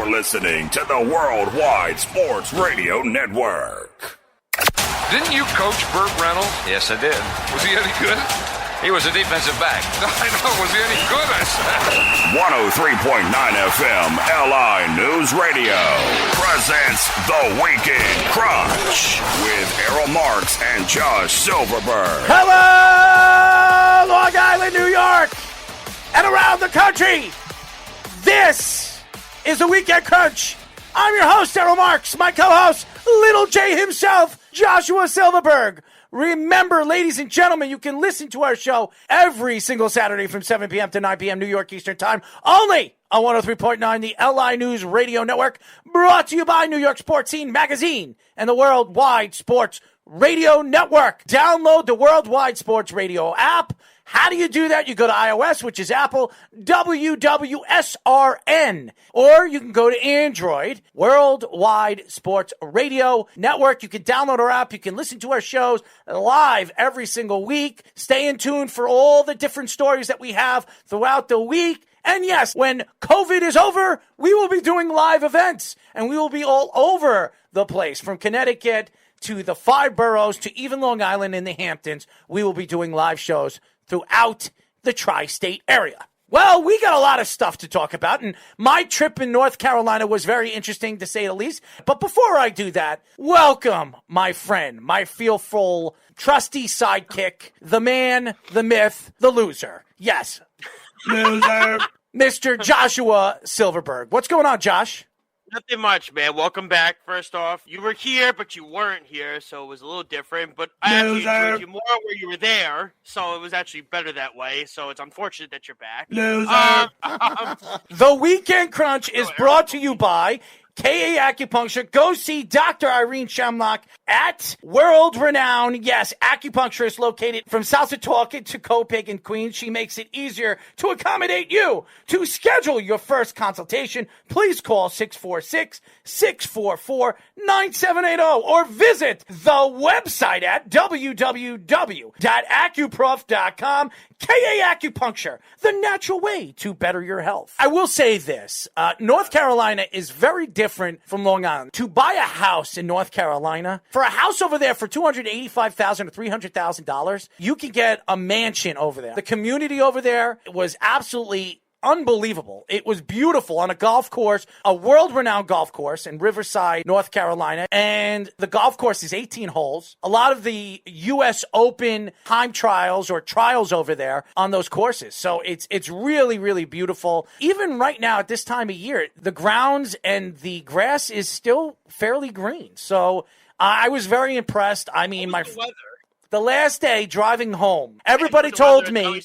You're listening to the Worldwide Sports Radio Network. Didn't you coach Burt Reynolds? Yes, I did. Was he any good? He was a defensive back. I know. Was he any good, I said? 103.9 FM LI News Radio presents The Weekend Crunch with Errol Marks and Josh Silverberg. Hello, Long Island, New York, and around the country. This is The Weekend Crunch. I'm your host, Errol Marks. My co-host, Little J himself, Joshua Silverberg. Remember, ladies and gentlemen, you can listen to our show every single Saturday from 7 p.m. to 9 p.m. New York Eastern Time, only on 103.9, the LI News Radio Network, brought to you by New York Sports Scene Magazine and the Worldwide Sports Radio Network. Download the Worldwide Sports Radio app. How do you do that? You go to iOS, which is Apple, WWSRN. Or you can go to Android, Worldwide Sports Radio Network. You can download our app. You can listen to our shows live every single week. Stay in tune for all the different stories that we have throughout the week. And yes, when COVID is over, we will be doing live events. And we will be all over the place, from Connecticut to the 5 boroughs to even Long Island and the Hamptons. We will be doing live shows throughout the tri-state area. Well, we got a lot of stuff to talk about, and my trip in North Carolina was very interesting, to say the least. But before I do that, welcome, my friend, my fearful, trusty sidekick, the man, the myth, the loser. Yes. Loser. Mr. Joshua Silverberg. What's going on, Josh? Nothing much, man. Welcome back, first off. You were here, but you weren't here, so it was a little different. But I actually enjoyed you more where you were there, so it was actually better that way. So it's unfortunate that you're back. Loser. The Weekend Crunch is brought to you by KA Acupuncture. Go see Dr. Irene Shamlock at world-renowned, yes, acupuncturist located from South Setauket to Copiague, Queens. She makes it easier to accommodate you. To schedule your first consultation, please call 646-644-9780 or visit the website at www.acuprof.com. KA Acupuncture, the natural way to better your health. I will say this, North Carolina is very different from Long Island. To buy a house in North Carolina, for a house over there for $285,000 to $300,000, you can get a mansion over there. The community over there was absolutely unbelievable. It was beautiful on a golf course, a world-renowned golf course in Riverside, North Carolina. And the golf course is 18 holes. A lot of the U.S. Open time trials or trials over there on those courses. So it's really, really beautiful. Even right now at this time of year, the grounds and the grass is still fairly green. So I was very impressed. I mean, the last day driving home, everybody told me,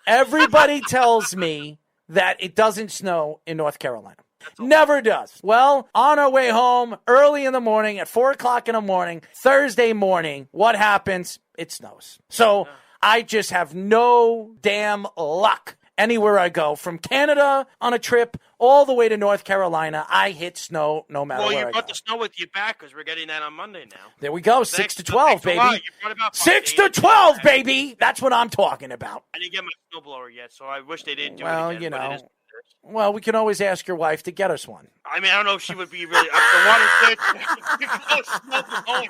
everybody tells me that it doesn't snow in North Carolina. Never does. Well, on our way home, early in the morning, at 4 o'clock in the morning, Thursday morning, what happens? It snows. So I just have no damn luck. Anywhere I go, from Canada on a trip all the way to North Carolina, I hit snow no matter where I go. Well, you brought the snow with you back because we're getting that on Monday now. There we go, 6 to 12, baby. 6 to 12, baby. That's what I'm talking about. I didn't get my snowblower yet, so I wish they didn't do it Well, again, you know. Well, we can always ask your wife to get us one. I mean, I don't know if she would be really up the water.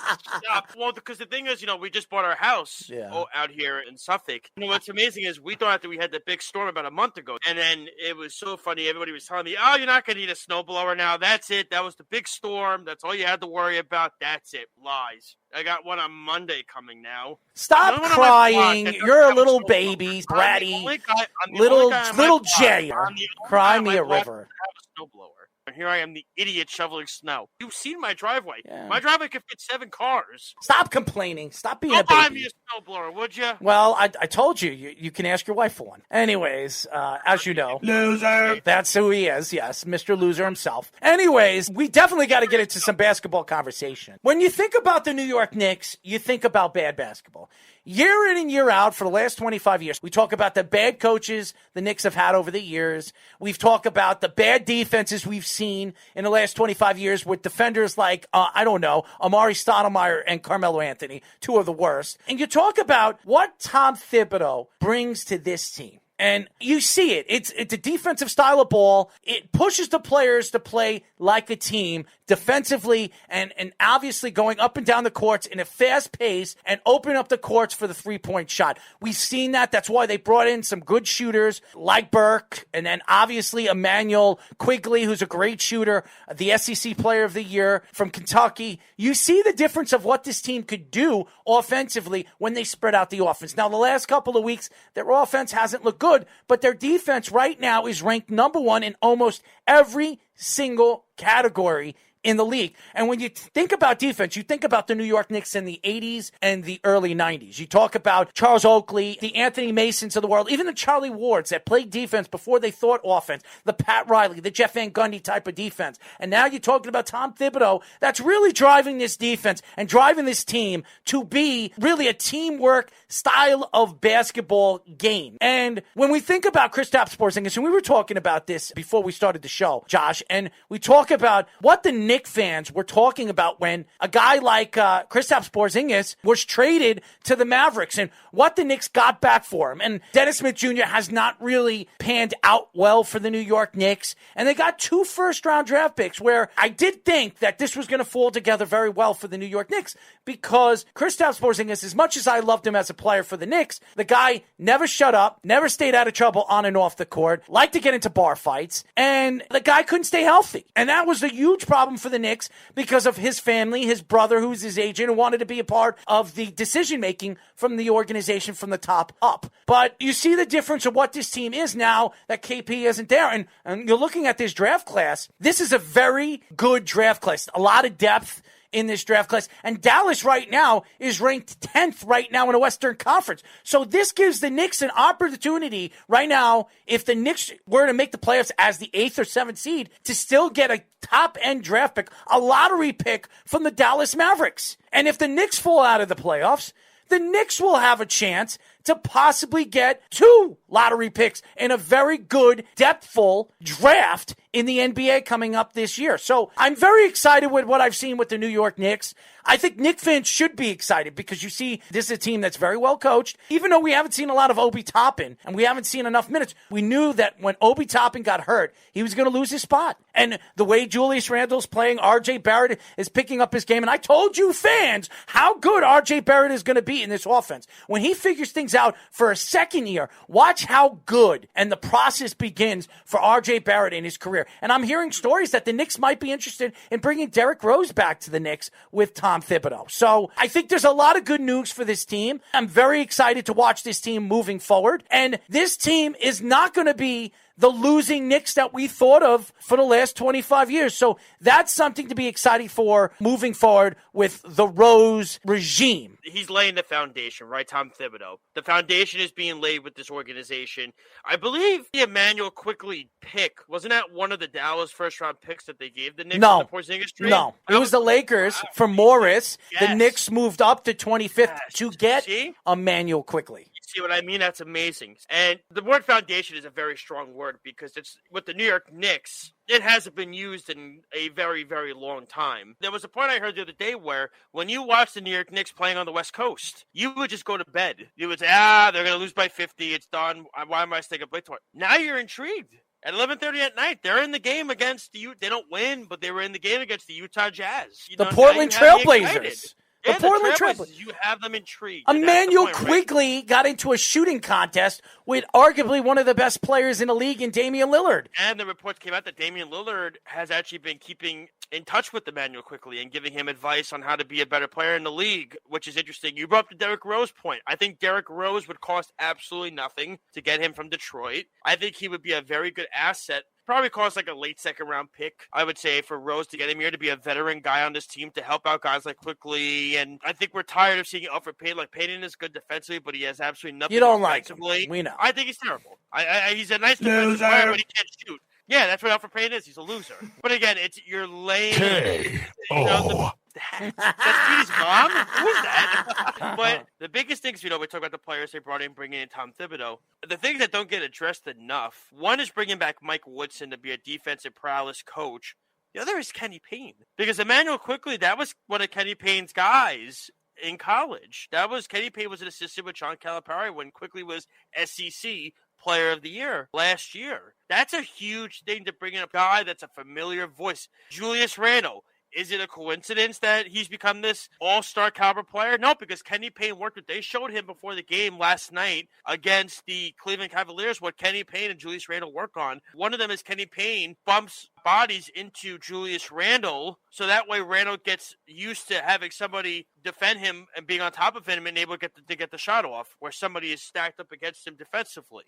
Well, because the thing is, we just bought our house out here in Suffolk. What's amazing is we thought that we had the big storm about a month ago, and then it was so funny. Everybody was telling me, "Oh, you're not going to need a snowblower now. That's it. That was the big storm. That's all you had to worry about. That's it." Lies. I got one on Monday coming now. Stop crying. You're a little baby, bratty, little Jay. Cry me a river. And here I am, the idiot shoveling snow. You've seen my driveway. Yeah. My driveway could fit 7 cars. Stop complaining. Stop being a baby. Buy me a snowblower, would you? Well, I told you. You can ask your wife for one. Anyways, as you know. Loser. That's who he is, yes. Mr. Loser himself. Anyways, we definitely got to get into some basketball conversation. When you think about the New York Knicks, you think about bad basketball. Year in and year out for the last 25 years, we talk about the bad coaches the Knicks have had over the years. We've talked about the bad defenses we've seen in the last 25 years with defenders like, Amari Stoudemire and Carmelo Anthony, 2 of the worst. And you talk about what Tom Thibodeau brings to this team. And you see it. It's a defensive style of ball. It pushes the players to play like a team defensively and obviously going up and down the courts in a fast pace and open up the courts for the three-point shot. We've seen that. That's why they brought in some good shooters like Burke and then obviously Emmanuel Quigley, who's a great shooter, the SEC Player of the Year from Kentucky. You see the difference of what this team could do offensively when they spread out the offense. Now, the last couple of weeks, their offense hasn't looked good, but their defense right now is ranked number one in almost every single category in the league. And when you think about defense, you think about the New York Knicks in the 80s and the early 90s. You talk about Charles Oakley, the Anthony Masons of the world, even the Charlie Wards that played defense before they thought offense, the Pat Riley, the Jeff Van Gundy type of defense. And now you're talking about Tom Thibodeau that's really driving this defense and driving this team to be really a teamwork style of basketball game. And when we think about Kristaps Porzingis, and we were talking about this before we started the show, Josh, and we talk about what the Knicks fans were talking about when a guy like Kristaps Porzingis was traded to the Mavericks and what the Knicks got back for him. And Dennis Smith Jr. has not really panned out well for the New York Knicks. And they got 2 first-round draft picks where I did think that this was going to fall together very well for the New York Knicks because Kristaps Porzingis, as much as I loved him as a player for the Knicks, the guy never shut up, never stayed out of trouble on and off the court, liked to get into bar fights, and the guy couldn't stay healthy. And that was a huge problem for the Knicks because of his family, his brother, who's his agent, and wanted to be a part of the decision-making from the organization from the top up. But you see the difference of what this team is now that KP isn't there. And you're looking at this draft class. This is a very good draft class. A lot of depth in this draft class. And Dallas right now is ranked 10th right now in the Western Conference. So this gives the Knicks an opportunity right now, if the Knicks were to make the playoffs as the 8th or 7th seed, to still get a top-end draft pick, a lottery pick from the Dallas Mavericks. And if the Knicks fall out of the playoffs, the Knicks will have a chance to possibly get 2 lottery picks in a very good, depthful draft in the NBA coming up this year. So I'm very excited with what I've seen with the New York Knicks. I think Knicks fans should be excited because you see this is a team that's very well coached. Even though we haven't seen a lot of Obi Toppin and we haven't seen enough minutes, we knew that when Obi Toppin got hurt, he was going to lose his spot. And the way Julius Randle's playing, RJ Barrett is picking up his game. And I told you fans how good RJ Barrett is going to be in this offense. When he figures things out for a second year, watch how good and the process begins for RJ Barrett in his career. And I'm hearing stories that the Knicks might be interested in bringing Derrick Rose back to the Knicks with Tom Thibodeau. So I think there's a lot of good news for this team. I'm very excited to watch this team moving forward. And this team is not going to be the losing Knicks that we thought of for the last 25 years. So that's something to be excited for moving forward with the Rose regime. He's laying the foundation, right, Tom Thibodeau? The foundation is being laid with this organization. I believe the Emmanuel Quigley pick, wasn't that one of the Dallas first-round picks that they gave the Knicks in the Porzingis trade? No, it was the Lakers for Morris. Yes. The Knicks moved up to 25th to get Emmanuel Quigley. See what I mean? That's amazing. And the word foundation is a very strong word because it's with the New York Knicks. It hasn't been used in a very, very long time. There was a point I heard the other day where when you watch the New York Knicks playing on the West Coast, you would just go to bed. You would say, they're going to lose by 50. It's done. Why am I staying up late for it? Now you're intrigued. At 11:30 at night, they're in the game against the They don't win, but they were in the game against the Utah Jazz. The Portland Trailblazers. The Portland Trailblazers, you have them intrigued. Emmanuel Quigley got into a shooting contest with arguably one of the best players in the league in Damian Lillard. And the reports came out that Damian Lillard has actually been keeping in touch with Emmanuel Quigley and giving him advice on how to be a better player in the league, which is interesting. You brought up the Derrick Rose point. I think Derrick Rose would cost absolutely nothing to get him from Detroit. I think he would be a very good asset. Probably cost like a late second-round pick, I would say, for Rose to get him here to be a veteran guy on this team to help out guys like Quigley. And I think we're tired of seeing Elfrid Payton. Like, Payton is good defensively, but he has absolutely nothing you don't defensively. Like him. We know. I think he's terrible. He's a nice defensive player, but he can't shoot. Yeah, that's what Elfrid Payton is. He's a loser. But again, you're laying. That's Petey's mom? Who's that? But the biggest things, we talk about the players they brought in, bringing in Tom Thibodeau. The things that don't get addressed enough, one is bringing back Mike Woodson to be a defensive prowess coach. The other is Kenny Payne. Because Emmanuel Quigley, that was one of Kenny Payne's guys in college. Kenny Payne was an assistant with John Calipari when Quigley was SEC Player of the Year last year. That's a huge thing to bring in a guy that's a familiar voice. Julius Randle. Is it a coincidence that he's become this all-star caliber player? No, because Kenny Payne worked with. They showed him before the game last night against the Cleveland Cavaliers what Kenny Payne and Julius Randle work on. One of them is Kenny Payne bumps bodies into Julius Randle, so that way Randle gets used to having somebody defend him and being on top of him and able to get the shot off, where somebody is stacked up against him defensively.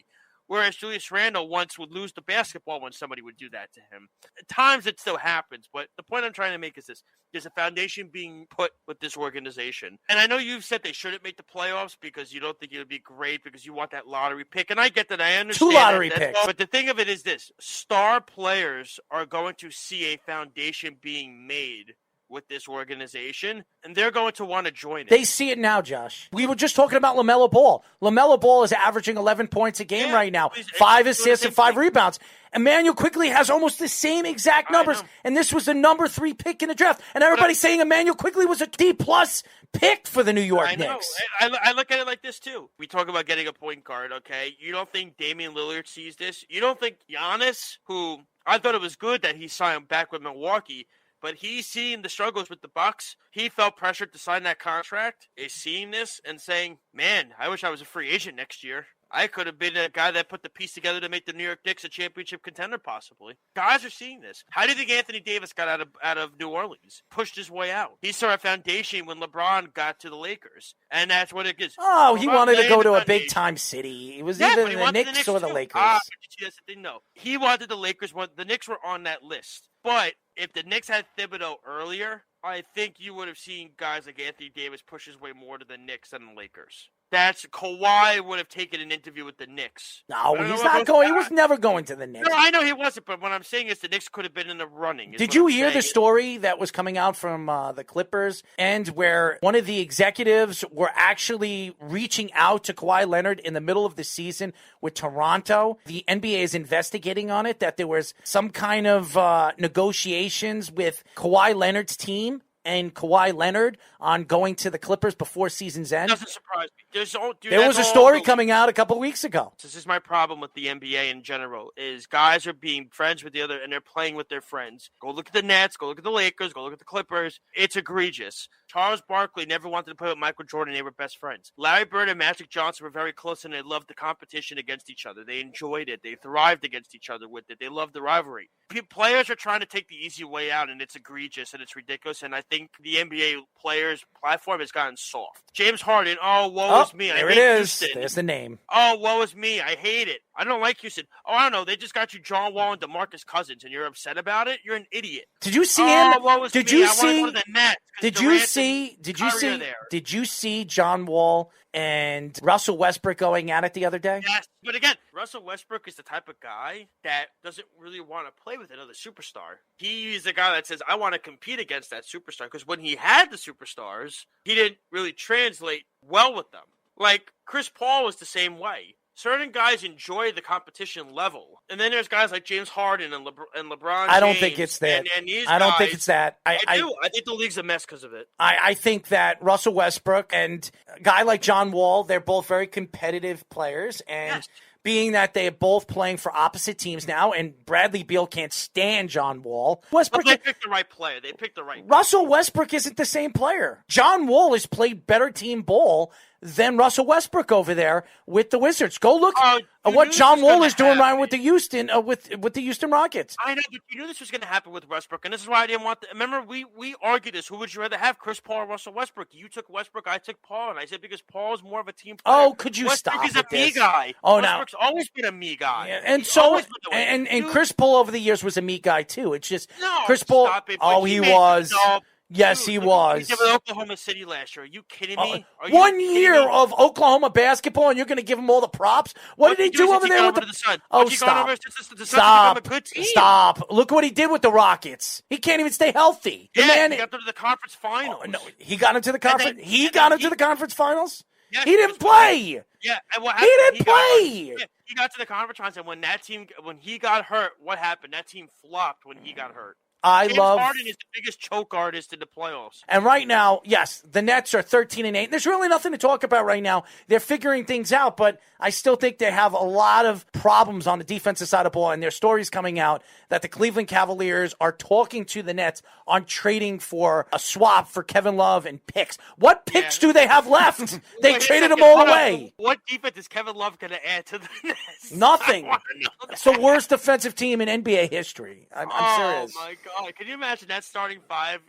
Whereas Julius Randle once would lose the basketball when somebody would do that to him. At times it still happens, but the point I'm trying to make is this. There's a foundation being put with this organization. And I know you've said they shouldn't make the playoffs because you don't think it would be great because you want that lottery pick. And I get that. I understand. 2 lottery picks. But the thing of it is this. Star players are going to see a foundation being made with this organization, and they're going to want to join it. They see it now, Josh. We were just talking about LaMelo Ball. LaMelo Ball is averaging 11 points a game right now, 5 assists and 5 rebounds. Emmanuel Quickley has almost the same exact numbers, and this was the number 3 pick in the draft. And everybody's saying Emmanuel Quickley was a D-plus pick for the New York Knicks. I look at it like this, too. We talk about getting a point guard, okay? You don't think Damian Lillard sees this? You don't think Giannis, who I thought it was good that he signed back with Milwaukee, but he's seeing the struggles with the Bucks. He felt pressured to sign that contract, is seeing this and saying, man, I wish I was a free agent next year. I could have been a guy that put the piece together to make the New York Knicks a championship contender, possibly. Guys are seeing this. How do you think Anthony Davis got out of New Orleans? Pushed his way out. He saw a foundation when LeBron got to the Lakers, and that's what it is. Oh, he wanted to go to a big-time city. It was either the Knicks or the Lakers. But that's the thing, no. He wanted the Lakers. The Knicks were on that list. But if the Knicks had Thibodeau earlier, I think you would have seen guys like Anthony Davis push his way more to the Knicks than the Lakers. That's Kawhi would have taken an interview with the Knicks. No, he's not going. He was never going to the Knicks. No, I know he wasn't, but what I'm saying is the Knicks could have been in the running. Did you hear the story that was coming out from the Clippers, and where one of the executives were actually reaching out to Kawhi Leonard in the middle of the season with Toronto? The NBA is investigating on it, that there was some kind of negotiations with Kawhi Leonard's team and Kawhi Leonard on going to the Clippers before season's end. Doesn't surprise me. There was a story coming out a couple weeks ago. This is my problem with the NBA in general, is guys are being friends with the other, and they're playing with their friends. Go look at the Nets, go look at the Lakers, go look at the Clippers. It's egregious. Charles Barkley never wanted to play with Michael Jordan. They were best friends. Larry Bird and Magic Johnson were very close, and they loved the competition against each other. They enjoyed it. They thrived against each other with it. They loved the rivalry. Players are trying to take the easy way out, and it's egregious, and it's ridiculous, and I think the NBA players' platform has gotten soft. James Harden, woe is me. There it is. Houston. There's the name. Oh, woe is me. I hate it. I don't like Houston. Oh, I don't know. They just got you John Wall and DeMarcus Cousins, and you're upset about it? You're an idiot. Did you see him? Did you see? Did you see John Wall and Russell Westbrook going at it the other day? Yes, but again, Russell Westbrook is the type of guy that doesn't really want to play with another superstar. He's the guy that says, I want to compete against that superstar, because when he had the superstars, he didn't really translate well with them. Like, Chris Paul was the same way. Certain guys enjoy the competition level. And then there's guys like James Harden and LeBron James. I don't think it's that. I don't think it's that. I do. I think the league's a mess because of it. I think that Russell Westbrook and a guy like John Wall, they're both very competitive players. And yes. Being that they're both playing for opposite teams now, and Bradley Beal can't stand John Wall. Westbrook, they picked the right player. They picked the right Russell Westbrook isn't the same player. John Wall has played better team ball than Russell Westbrook over there with the Wizards. Go look at what John Wall is doing right with the Houston with the Houston Rockets. I know, but you knew this was going to happen with Westbrook, and this is why I didn't want. Remember, we argued this. Who would you rather have, Chris Paul or Russell Westbrook? You took Westbrook, I took Paul, and I said because Paul is more of a team player. Oh, could you Westbrook stop? Westbrook is a me guy. Westbrook's always been a me guy. Yeah, and so and Chris Paul over the years was a me guy too. It's just Chris Paul. He was. Yes, he was. He did with Oklahoma City last year. Are you kidding me? 1 year of Oklahoma basketball, and you're going to give him all the props? What did he do over there with the Sun? Oh, stop! Look what he did with the Rockets. He can't even stay healthy. He got them to the conference finals. No, he got into the conference. He got into the conference finals. Yeah, he didn't play. Yeah, and what happened? He didn't play. He got to the conference finals, and when he got hurt, what happened? That team flopped when he got hurt. James Harden is the biggest choke artist in the playoffs. And right now, yes, the Nets are 13-8. There's really nothing to talk about right now. They're figuring things out, but I still think they have a lot of problems on the defensive side of the ball, and there's stories coming out that the Cleveland Cavaliers are talking to the Nets on trading for a swap for Kevin Love and picks. What picks do they have left? They traded them all away. What defense is Kevin Love going to add to the Nets? Nothing. It's the worst defensive team in NBA history. I'm serious. Oh, my God. Can you imagine that starting five?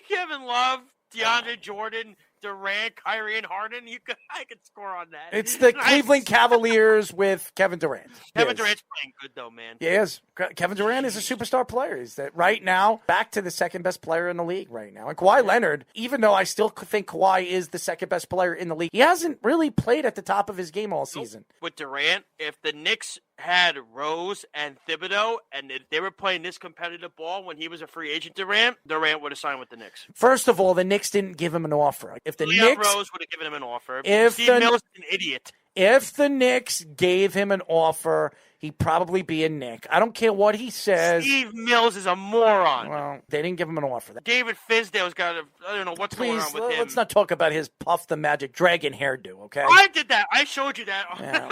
Kevin Love, DeAndre Jordan, Durant, Kyrie, and Harden. I could score on that. It's the Cleveland Cavaliers with Kevin Durant. Kevin Durant's playing good, though, man. He is. Kevin Durant is a superstar player. He's that right now back to the second best player in the league right now. And Kawhi Leonard, even though I still think Kawhi is the second best player in the league, he hasn't really played at the top of his game all season. With Durant, if the Knicks had Rose and Thibodeau, and if they were playing this competitive ball when he was a free agent, Durant would have signed with the Knicks. First of all, the Knicks didn't give him an offer. If the Knicks, Rose would have given him an offer. Steve Mills is an idiot. If the Knicks gave him an offer, he'd probably be a Knick. I don't care what he says. Steve Mills is a moron. Well, they didn't give him an offer. David Fizdale's got I don't know what's going on with him. Let's not talk about his Puff the Magic Dragon hairdo, okay? I did that. I showed you that. Yeah.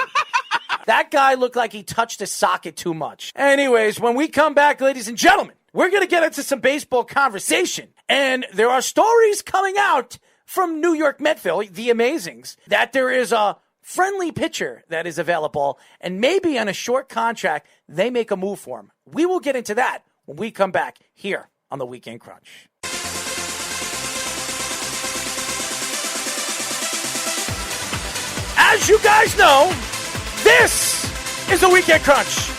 That guy looked like he touched a socket too much. Anyways, when we come back, ladies and gentlemen, we're going to get into some baseball conversation. And there are stories coming out from New York Metville, the Amazings, that there is a friendly pitcher that is available, and maybe on a short contract, they make a move for him. We will get into that when we come back here on the Weekend Crunch. As you guys know, this is the Weekend Crunch.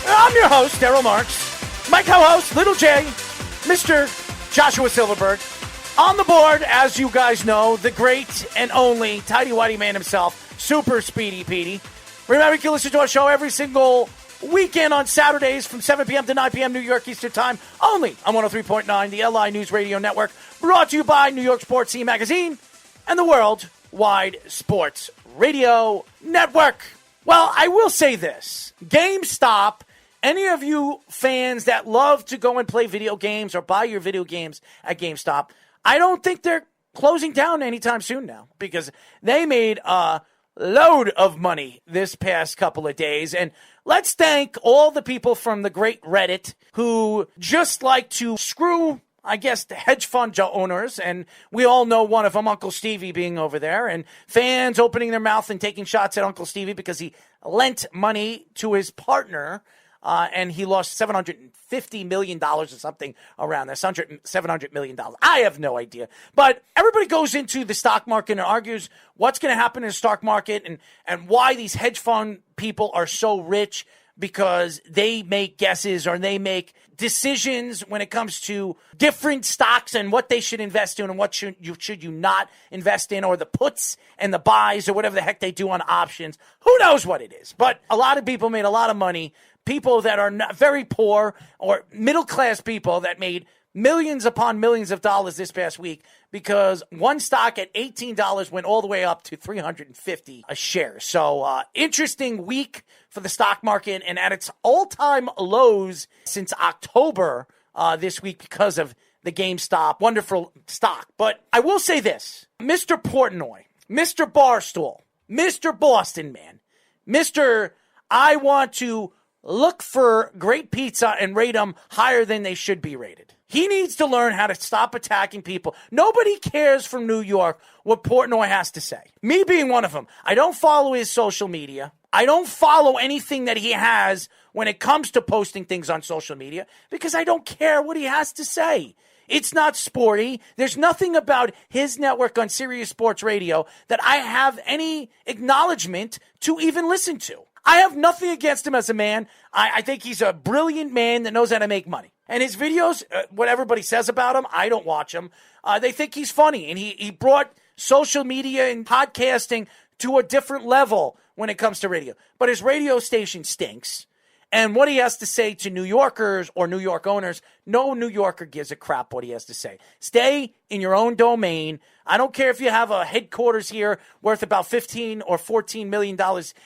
I'm your host, Daryl Marks. My co-host, Little J, Mr. Joshua Silverberg. On the board, as you guys know, the great and only Tidy Whitey man himself, Super Speedy Petey. Remember, you can listen to our show every single weekend on Saturdays from 7 p.m. to 9 p.m. New York Eastern Time, only on 103.9, the LI News Radio Network, brought to you by New York Sports Scene Magazine and the Worldwide Sports Radio Network. Well, I will say this. GameStop, any of you fans that love to go and play video games or buy your video games at GameStop, I don't think they're closing down anytime soon now because they made a load of money this past couple of days. And let's thank all the people from the great Reddit who just like to screw, I guess, the hedge fund owners, and we all know one of them, Uncle Stevie, being over there, and fans opening their mouth and taking shots at Uncle Stevie because he lent money to his partner, and he lost $750 million or something around there, $700 million. I have no idea. But everybody goes into the stock market and argues what's going to happen in the stock market and why these hedge fund people are so rich, because they make guesses or they make decisions when it comes to different stocks and what they should invest in and what should you not invest in, or the puts and the buys or whatever the heck they do on options. Who knows what it is? But a lot of people made a lot of money. People that are not very poor or middle-class people that made millions upon millions of dollars this past week because one stock at $18 went all the way up to $350 a share. So interesting week for the stock market, and at its all-time lows since October this week because of the GameStop wonderful stock. But I will say this, Mr. Portnoy, Mr. Barstool, Mr. Boston Man, Mr. I want to look for great pizza and rate them higher than they should be rated. He needs to learn how to stop attacking people. Nobody cares from New York what Portnoy has to say. Me being one of them. I don't follow his social media. I don't follow anything that he has when it comes to posting things on social media because I don't care what he has to say. It's not sporty. There's nothing about his network on Sirius Sports Radio that I have any acknowledgement to even listen to. I have nothing against him as a man. I think he's a brilliant man that knows how to make money. And his videos, what everybody says about him, I don't watch him. They think he's funny. And he brought social media and podcasting to a different level when it comes to radio. But his radio station stinks. And what he has to say to New Yorkers or New York owners, no New Yorker gives a crap what he has to say. Stay in your own domain. I don't care if you have a headquarters here worth about $15 or $14 million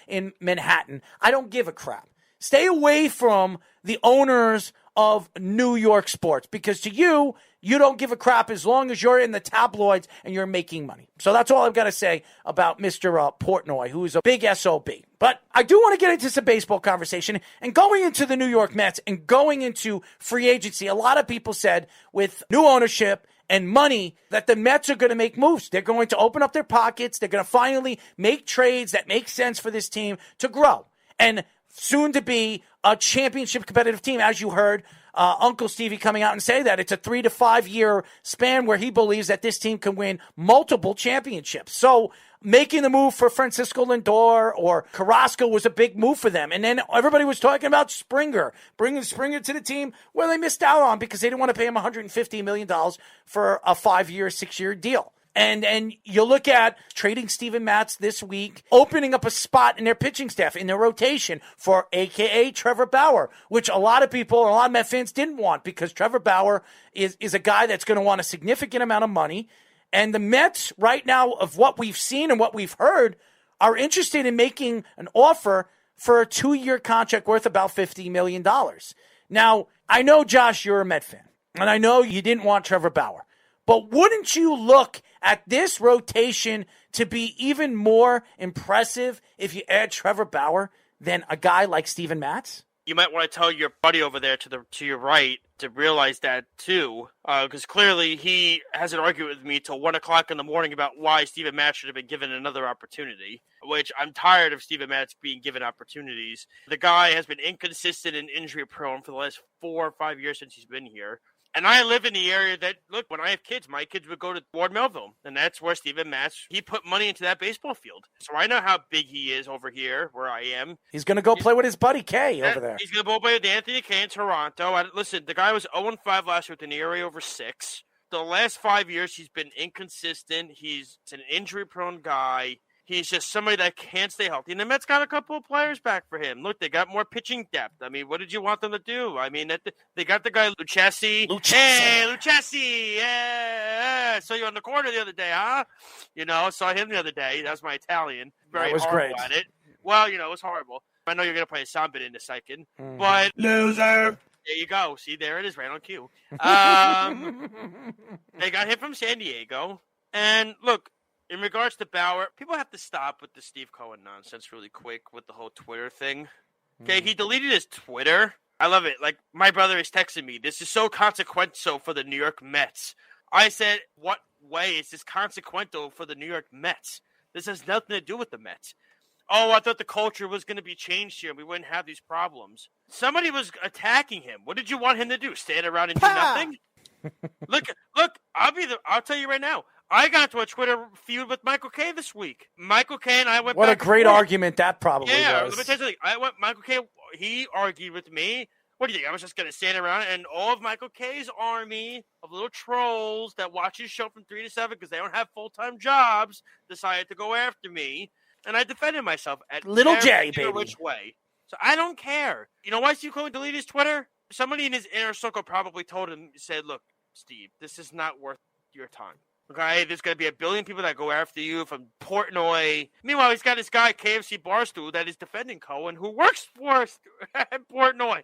in Manhattan. I don't give a crap. Stay away from the owners of New York sports, because to you don't give a crap as long as you're in the tabloids and you're making money. So that's all I've got to say about Mr. Portnoy, who is a big SOB. But I do want to get into some baseball conversation. And going into the New York Mets and going into free agency, a lot of people said with new ownership and money that the Mets are going to make moves. They're going to open up their pockets. They're going to finally make trades that make sense for this team to grow. And soon to be a championship competitive team, as you heard Uncle Stevie coming out and say that it's a 3 to 5 year span where he believes that this team can win multiple championships. So making the move for Francisco Lindor or Carrasco was a big move for them. And then everybody was talking about Springer, bringing Springer to the team where they missed out on because they didn't want to pay him $150 million for a 5-year, 6-year deal. And you look at trading Steven Matz this week, opening up a spot in their pitching staff, in their rotation for a.k.a. Trevor Bauer, which a lot of people, a lot of Met fans didn't want because Trevor Bauer is a guy that's going to want a significant amount of money. And the Mets right now, of what we've seen and what we've heard, are interested in making an offer for a 2-year contract worth about $50 million. Now, I know, Josh, you're a Met fan, and I know you didn't want Trevor Bauer. But wouldn't you look at this rotation to be even more impressive if you add Trevor Bauer than a guy like Steven Matz? You might want to tell your buddy over there to your right to realize that too, because clearly he has an argument with me till 1 o'clock in the morning about why Steven Matz should have been given another opportunity, which I'm tired of Steven Matz being given opportunities. The guy has been inconsistent and injury prone for the last 4 or 5 years since he's been here. And I live in the area that, look, when I have kids, my kids would go to Ward Melville. And that's where Steven Matz, he put money into that baseball field. So I know how big he is over here where I am. He's going to go play with his buddy Kay over there. He's going to go play with Anthony Kay in Toronto. Listen, the guy was 0-5 last year with an ERA over 6. The last 5 years, he's been inconsistent. He's an injury-prone guy. He's just somebody that can't stay healthy. And the Mets got a couple of players back for him. Look, they got more pitching depth. I mean, what did you want them to do? I mean, they got the guy Lucchesi. Hey, Lucchesi! Yeah. Saw you on the corner the other day, huh? Saw him the other day. That was my Italian. Very horrible great. At it. Well, it was horrible. I know you're going to play a samba in a second. But loser. There you go. See, there it is, right on cue. They got him from San Diego. And look, in regards to Bauer, people have to stop with the Steve Cohen nonsense really quick with the whole Twitter thing. Okay, he deleted his Twitter. I love it. Like, my brother is texting me, this is so consequential for the New York Mets. I said, what way is this consequential for the New York Mets? This has nothing to do with the Mets. Oh, I thought the culture was going to be changed here and we wouldn't have these problems. Somebody was attacking him. What did you want him to do? Stand around and do nothing? Look, I'll tell you right now. I got into a Twitter feud with Michael Kay this week. Michael Kay and I went What back a great argument that probably was. Let me tell you something. Michael Kay, he argued with me. What do you think? I was just going to stand around and all of Michael Kay's army of little trolls that watch his show from 3 to 7 because they don't have full-time jobs decided to go after me. And I defended myself at Little J, baby. Which way. So I don't care. You know why Steve Cohen deleted his Twitter? Somebody in his inner circle probably told him, said, look, Steve, this is not worth your time. Okay, there's going to be a billion people that go after you from Portnoy. Meanwhile, he's got this guy, KFC Barstool, that is defending Cohen, who works for Portnoy.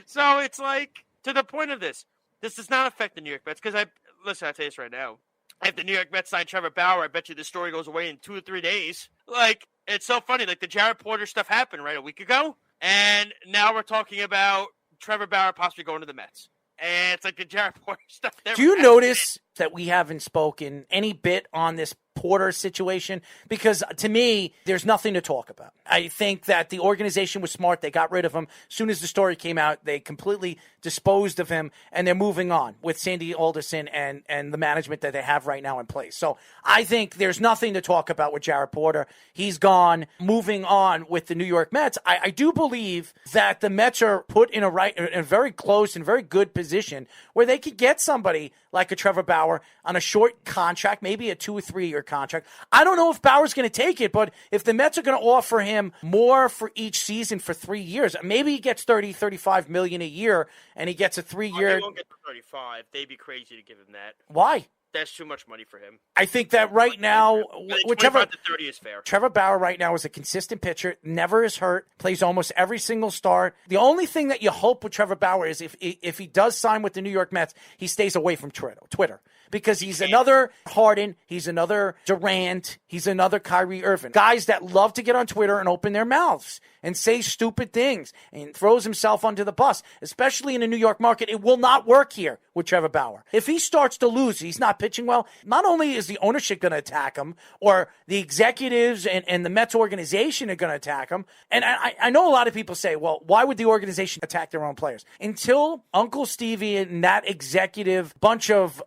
So it's like, to the point of this does not affect the New York Mets. Because I'll tell you this right now. If the New York Mets sign Trevor Bauer, I bet you this story goes away in 2 or 3 days. Like, it's so funny. Like, the Jared Porter stuff happened, right, a week ago. And now we're talking about Trevor Bauer possibly going to the Mets. And it's like the Jared Porter stuff. Do you notice that we haven't spoken any bit on this Porter situation? Because to me, there's nothing to talk about. I think that the organization was smart. They got rid of him. As soon as the story came out, they completely disposed of him, and they're moving on with Sandy Alderson and the management that they have right now in place. So I think there's nothing to talk about with Jared Porter. He's gone, moving on with the New York Mets. I do believe that the Mets are put in a very close and very good position where they could get somebody like a Trevor Bauer on a short contract, maybe a 2 or 3 year contract. I don't know if Bauer's going to take it, but if the Mets are going to offer him more for each season for 3 years, maybe he gets $30-35 million a year and he gets a 3 year. They won't get to 35. They'd be crazy to give him that. Why? That's too much money for him. I think that right now, whichever 25 to 30 is fair. Trevor Bauer right now is a consistent pitcher, never is hurt, plays almost every single start. The only thing that you hope with Trevor Bauer is if he does sign with the New York Mets, he stays away from Twitter. Because he's another Harden, he's another Durant, he's another Kyrie Irving. Guys that love to get on Twitter and open their mouths and say stupid things and throws himself under the bus, especially in the New York market. It will not work here with Trevor Bauer. If he starts to lose, he's not pitching well, not only is the ownership going to attack him, or the executives and the Mets organization are going to attack him. And I know a lot of people say, well, why would the organization attack their own players? Until Uncle Stevie and that executive bunch of,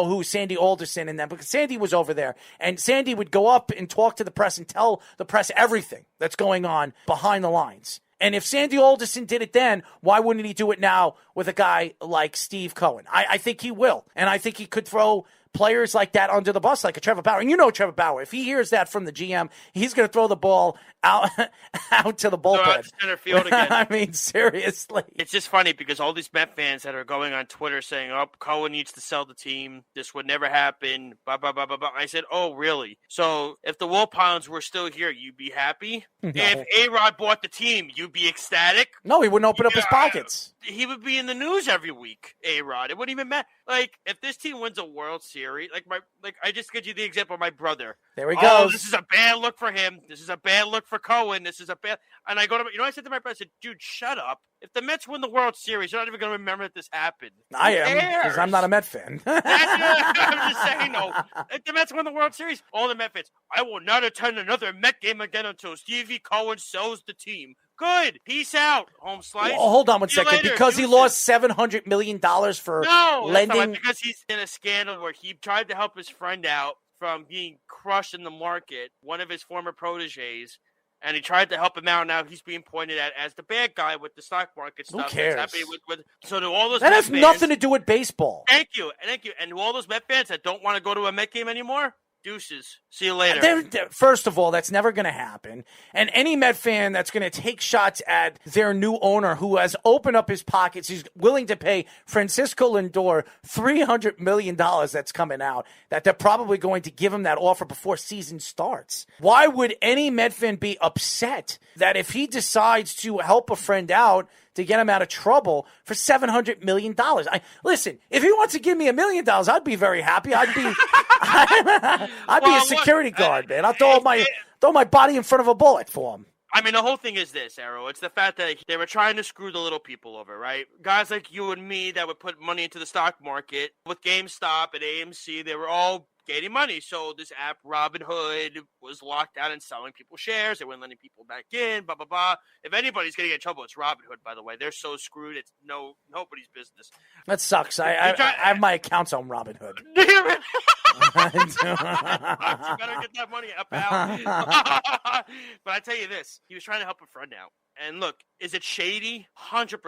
who, Sandy Alderson and them, because Sandy was over there, and Sandy would go up and talk to the press and tell the press everything that's going on behind the lines. And if Sandy Alderson did it then, why wouldn't he do it now with a guy like Steve Cohen? I think he will. And I think he could throw players like that under the bus, like a Trevor Bauer. And Trevor Bauer, if he hears that from the GM, he's going to throw the ball out to the bullpen. Out to center field again. I mean, seriously. It's just funny because all these Met fans that are going on Twitter saying, oh, Cohen needs to sell the team. This would never happen. Blah, blah, blah, blah, blah. I said, oh, really? So if the Wilpons were still here, you'd be happy? No. If A-Rod bought the team, you'd be ecstatic? No, he wouldn't open up his pockets. He would be in the news every week, A-Rod. It wouldn't even matter. Like, if this team wins a World Series, I just give you the example of my brother. There he goes. Oh, this is a bad look for him. This is a bad look for Cohen. This is a bad. And I go to, I said to my brother, I said, dude, shut up. If the Mets win the World Series, you're not even going to remember that this happened. I am, because I'm not a Met fan. I'm just saying, no. If the Mets win the World Series, all the Met fans, I will not attend another Met game again until Stevie Cohen sells the team. Good. Peace out, home slice. Well, hold on one second. Later. Because he lost $700 million for lending. No, because he's in a scandal where he tried to help his friend out from being crushed in the market, one of his former proteges, and he tried to help him out. Now he's being pointed at as the bad guy with the stock market stuff. Who cares? That's so to all those that Met has fans, nothing to do with baseball. Thank you. And to all those Met fans that don't want to go to a Met game anymore, deuces. See you later. First of all, that's never going to happen. And any Met fan that's going to take shots at their new owner who has opened up his pockets, he's willing to pay Francisco Lindor $300 million that's coming out, that they're probably going to give him that offer before season starts. Why would any Met fan be upset that if he decides to help a friend out to get him out of trouble for $700 million? Listen, if he wants to give me $1 million, I'd be very happy. I'd be a security guard, man. I'll throw my body in front of a bullet for him. I mean, the whole thing is this, Arrow. It's the fact that they were trying to screw the little people over, right? Guys like you and me that would put money into the stock market with GameStop and AMC, they were all gaining money. So this app, Robinhood, was locked down and selling people shares. They weren't letting people back in, blah, blah, blah. If anybody's going to get in trouble, it's Robinhood, by the way. Better It's nobody's business. That sucks. I have my accounts on Robinhood. You better get that money up, pal. But I tell you this, he was trying to help a friend out. And look, is it shady? 100%.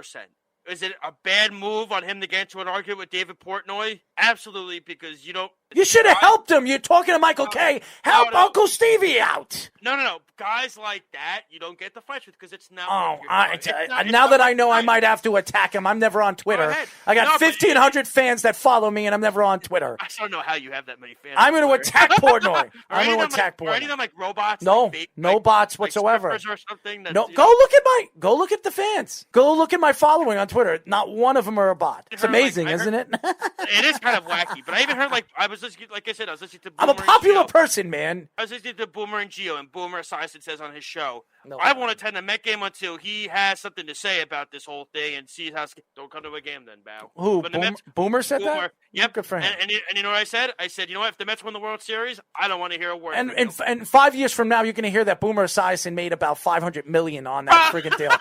Is it a bad move on him to get into an argument with David Portnoy? Absolutely, because you don't. You should have helped him. You're talking to Michael Kay. Help Uncle Stevie out. No. Guys like that, you don't get the fights with because it's not. Now that I know I might have to attack him, I'm never on Twitter. I got 1,500 fans that follow me, and I'm never on Twitter. I don't know how you have that many fans. I'm going to attack Portnoy. I'm going to attack Portnoy. Are any of them like robots? No, no bots whatsoever. Or something no, go look at the fans. Go look at my following on Twitter. Not one of them are a bot. It's amazing, isn't it? It is kind of wacky, but I even heard I was listening to Boomer. I'm a popular person, man. I was listening to Boomer and Gio, and Boomer Esiason says on his show, I won't attend a Met game until he has something to say about this whole thing and see how. Don't come to a game then, Bow. Who? Boomer said that? Yep. Good for him. And you know what I said? I said, you know what? If the Mets win the World Series, I don't want to hear a word. And 5 years from now, you're going to hear that Boomer Esiason made about $500 million on that friggin' deal.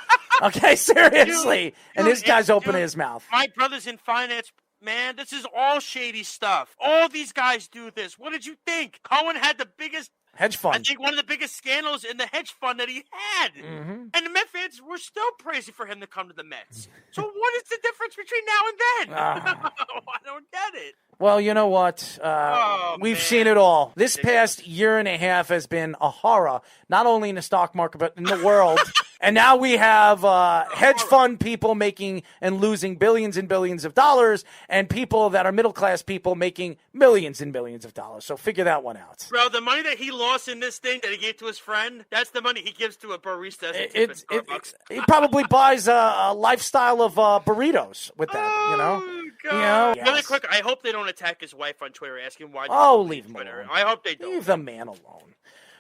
Okay, seriously. And this guy's opening his mouth. My brother's in finance. Man, this is all shady stuff. All these guys do this. What did you think? Cohen had the biggest hedge fund. I think one of the biggest scandals in the hedge fund that he had. Mm-hmm. And the Met fans were still crazy for him to come to the Mets. So what is the difference between now and then? I don't get it. Well, you know what? We've seen it all. This past year and a half has been a horror, not only in the stock market, but in the world. And now we have hedge fund people making and losing billions and billions of dollars, and people that are middle-class people making millions and millions of dollars. So figure that one out. Bro, the money that he lost in this thing that he gave to his friend, that's the money he gives to a barista at Starbucks. He probably buys a lifestyle of burritos with that, you know? God. You know? Really Yes. quick, I hope they don't attack his wife on Twitter asking why. Leave him Twitter. alone. I hope they don't. Leave the man alone.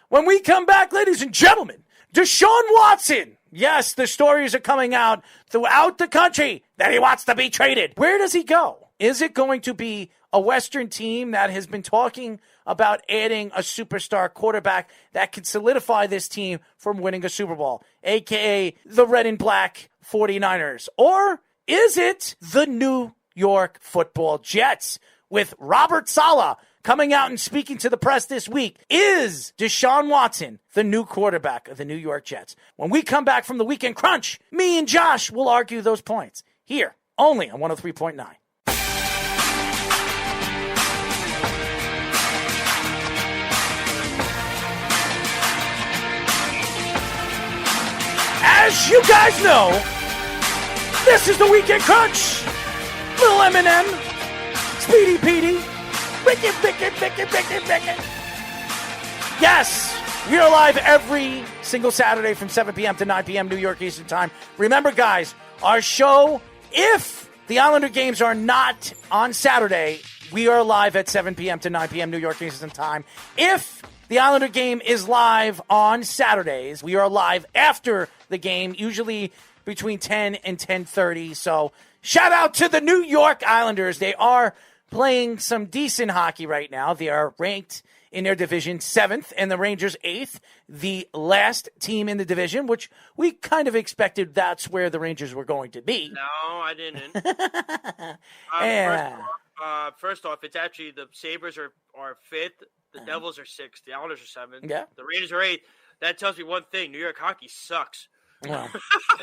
When we come back, ladies and gentlemen, Deshaun Watson. Yes, the stories are coming out throughout the country that he wants to be traded. Where does he go? Is it going to be a Western team that has been talking about adding a superstar quarterback that could solidify this team from winning a Super Bowl, a.k.a. the Red and Black 49ers? Or is it the New York Football Jets with Robert Saleh coming out and speaking to the press this week? Is Deshaun Watson the new quarterback of the New York Jets? When we come back from the Weekend Crunch, me and Josh will argue those points here only on 103.9. As you guys know, this is the Weekend Crunch. Little Eminem, Speedy Petey, Ricky. Yes, we are live every single Saturday from 7 p.m. to 9 p.m. New York Eastern Time. Remember, guys, our show, if the Islander games are not on Saturday, we are live at 7 p.m. to 9 p.m. New York Eastern Time. If the Islander game is live on Saturdays, we are live after the game, usually between 10 and 10:30. So shout out to the New York Islanders. They are playing some decent hockey right now. They are ranked in their division 7th, and the Rangers 8th, the last team in the division, which we kind of expected that's where the Rangers were going to be. No, I didn't. Yeah. First off, it's actually the Sabres are 5th, the Devils are 6th, the Islanders are 7th, Yeah. the Rangers are 8th. That tells me one thing: New York hockey sucks. Well,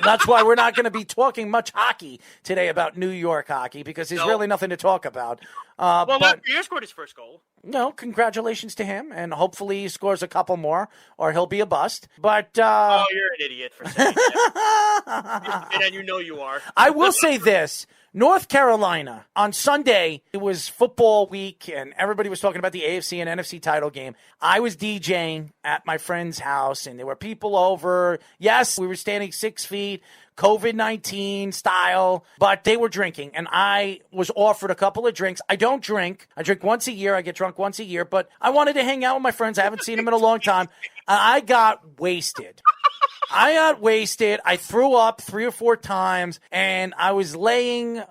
that's why we're not going to be talking much hockey today about New York hockey, because there's really nothing to talk about. Well, but Lafreniere scored his first goal. no, congratulations to him, and hopefully he scores a couple more, or he'll be a bust. But You're an idiot for saying that. And you know you are. I will say this. North Carolina, on Sunday, it was football week, and everybody was talking about the AFC and NFC title game. I was DJing at my friend's house, and there were people over. Yes, we were standing 6 feet, COVID-19 style, but they were drinking, and I was offered a couple of drinks. I don't drink. I drink once a year. I get drunk once a year, but I wanted to hang out with my friends. I haven't seen them in a long time. I got wasted. I threw up 3 or 4 times, and I was watching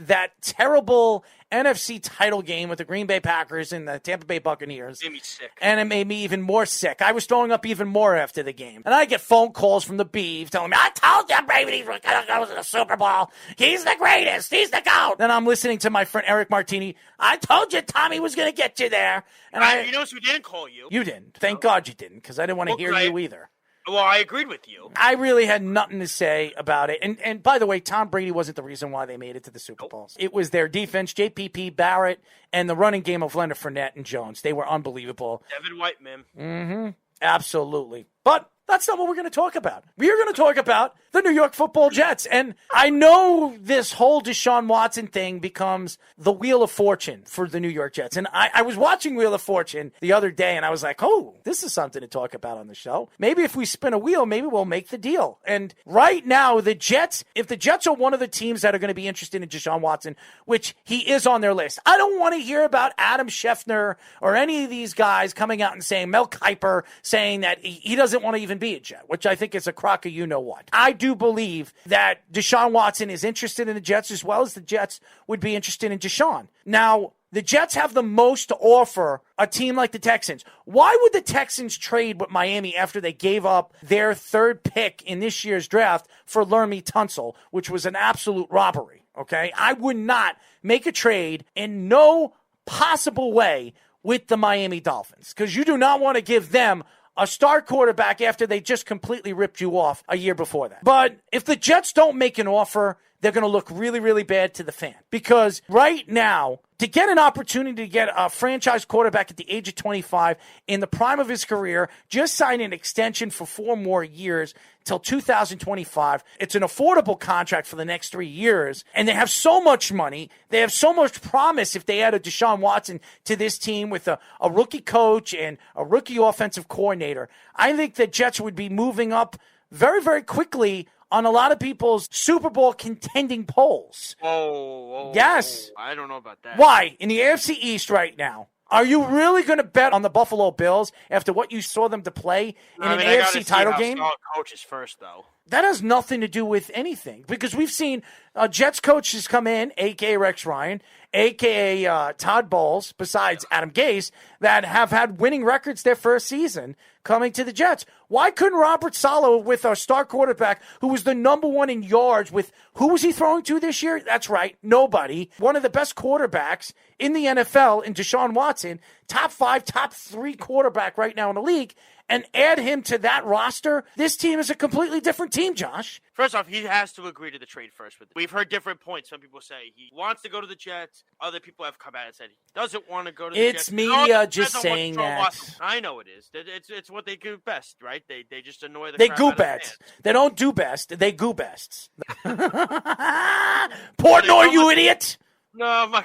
that terrible NFC title game with the Green Bay Packers and the Tampa Bay Buccaneers. It made me sick. And it made me even more sick. I was throwing up even more after the game. And I get phone calls from the Beeve telling me, I told you Brady was going to go to the Super Bowl. He's the greatest. He's the GOAT. Then I'm listening to my friend Eric Martini. I told you Tommy was going to get you there. And you know who didn't call you? You didn't. Thank God you didn't, because I didn't want to hear you either. Well, I agreed with you. I really had nothing to say about it. And by the way, Tom Brady wasn't the reason why they made it to the Super Bowls. It was their defense, JPP, Barrett, and the running game of Leonard Fournette and Jones. They were unbelievable. Devin White, man. Mm-hmm. Absolutely. But that's not what we're going to talk about. We're going to talk about the New York Football Jets. And I know this whole Deshaun Watson thing becomes the Wheel of Fortune for the New York Jets. And I was watching Wheel of Fortune the other day, and I was like, oh, this is something to talk about on the show. Maybe if we spin a wheel, maybe we'll make the deal. And right now, the Jets, if the Jets are one of the teams that are going to be interested in Deshaun Watson, which he is on their list, I don't want to hear about Adam Schefter or any of these guys coming out and saying, Mel Kiper saying that he doesn't want to even be a Jet, which I think is a crock of you-know-what. I do believe that Deshaun Watson is interested in the Jets as well as the Jets would be interested in Deshaun. Now, the Jets have the most to offer a team like the Texans. Why would the Texans trade with Miami after they gave up their 3rd pick in this year's draft for Laramie Tunsil, which was an absolute robbery, okay? I would not make a trade in no possible way with the Miami Dolphins, because you do not want to give them a star quarterback after they just completely ripped you off a year before that. But if the Jets don't make an offer, they're going to look really, really bad to the fan. Because right now, to get an opportunity to get a franchise quarterback at the age of 25 in the prime of his career, just sign an extension for 4 more years till 2025. It's an affordable contract for the next 3 years, and they have so much money. They have so much promise if they added Deshaun Watson to this team with a rookie coach and a rookie offensive coordinator. I think the Jets would be moving up very, very quickly on a lot of people's Super Bowl contending polls. Oh, yes. I don't know about that. Why? In the AFC East right now, are you really going to bet on the Buffalo Bills after what you saw them to play in an AFC title game? Coaches first, though. That has nothing to do with anything because we've seen Jets coaches come in, a.k.a. Rex Ryan, a.k.a. Todd Bowles, besides Adam Gase, that have had winning records their first season coming to the Jets. Why couldn't Robert Saleh, with our star quarterback, who was the number 1 in yards, with who was he throwing to this year? That's right, nobody. One of the best quarterbacks in the NFL in Deshaun Watson, top 5, top 3 quarterback right now in the league, and add him to that roster, this team is a completely different team, Josh. First off, he has to agree to the trade first. We've heard different points. Some people say he wants to go to the Jets. Other people have come out and said he doesn't want to go to the Jets. It's media just saying that. I know it is. It's what they do best, right? They just annoy the They crap goo out of best. fans. They don't do best. They goo bests. Portnoy, you idiot! No, my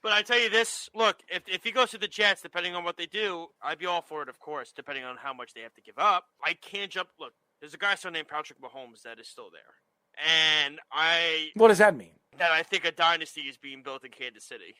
but I tell you this, look, if he goes to the Jets, depending on what they do, I'd be all for it, of course, depending on how much they have to give up. I can't jump. Look, there's a guy named Patrick Mahomes that is still there. And What does that mean? That I think a dynasty is being built in Kansas City.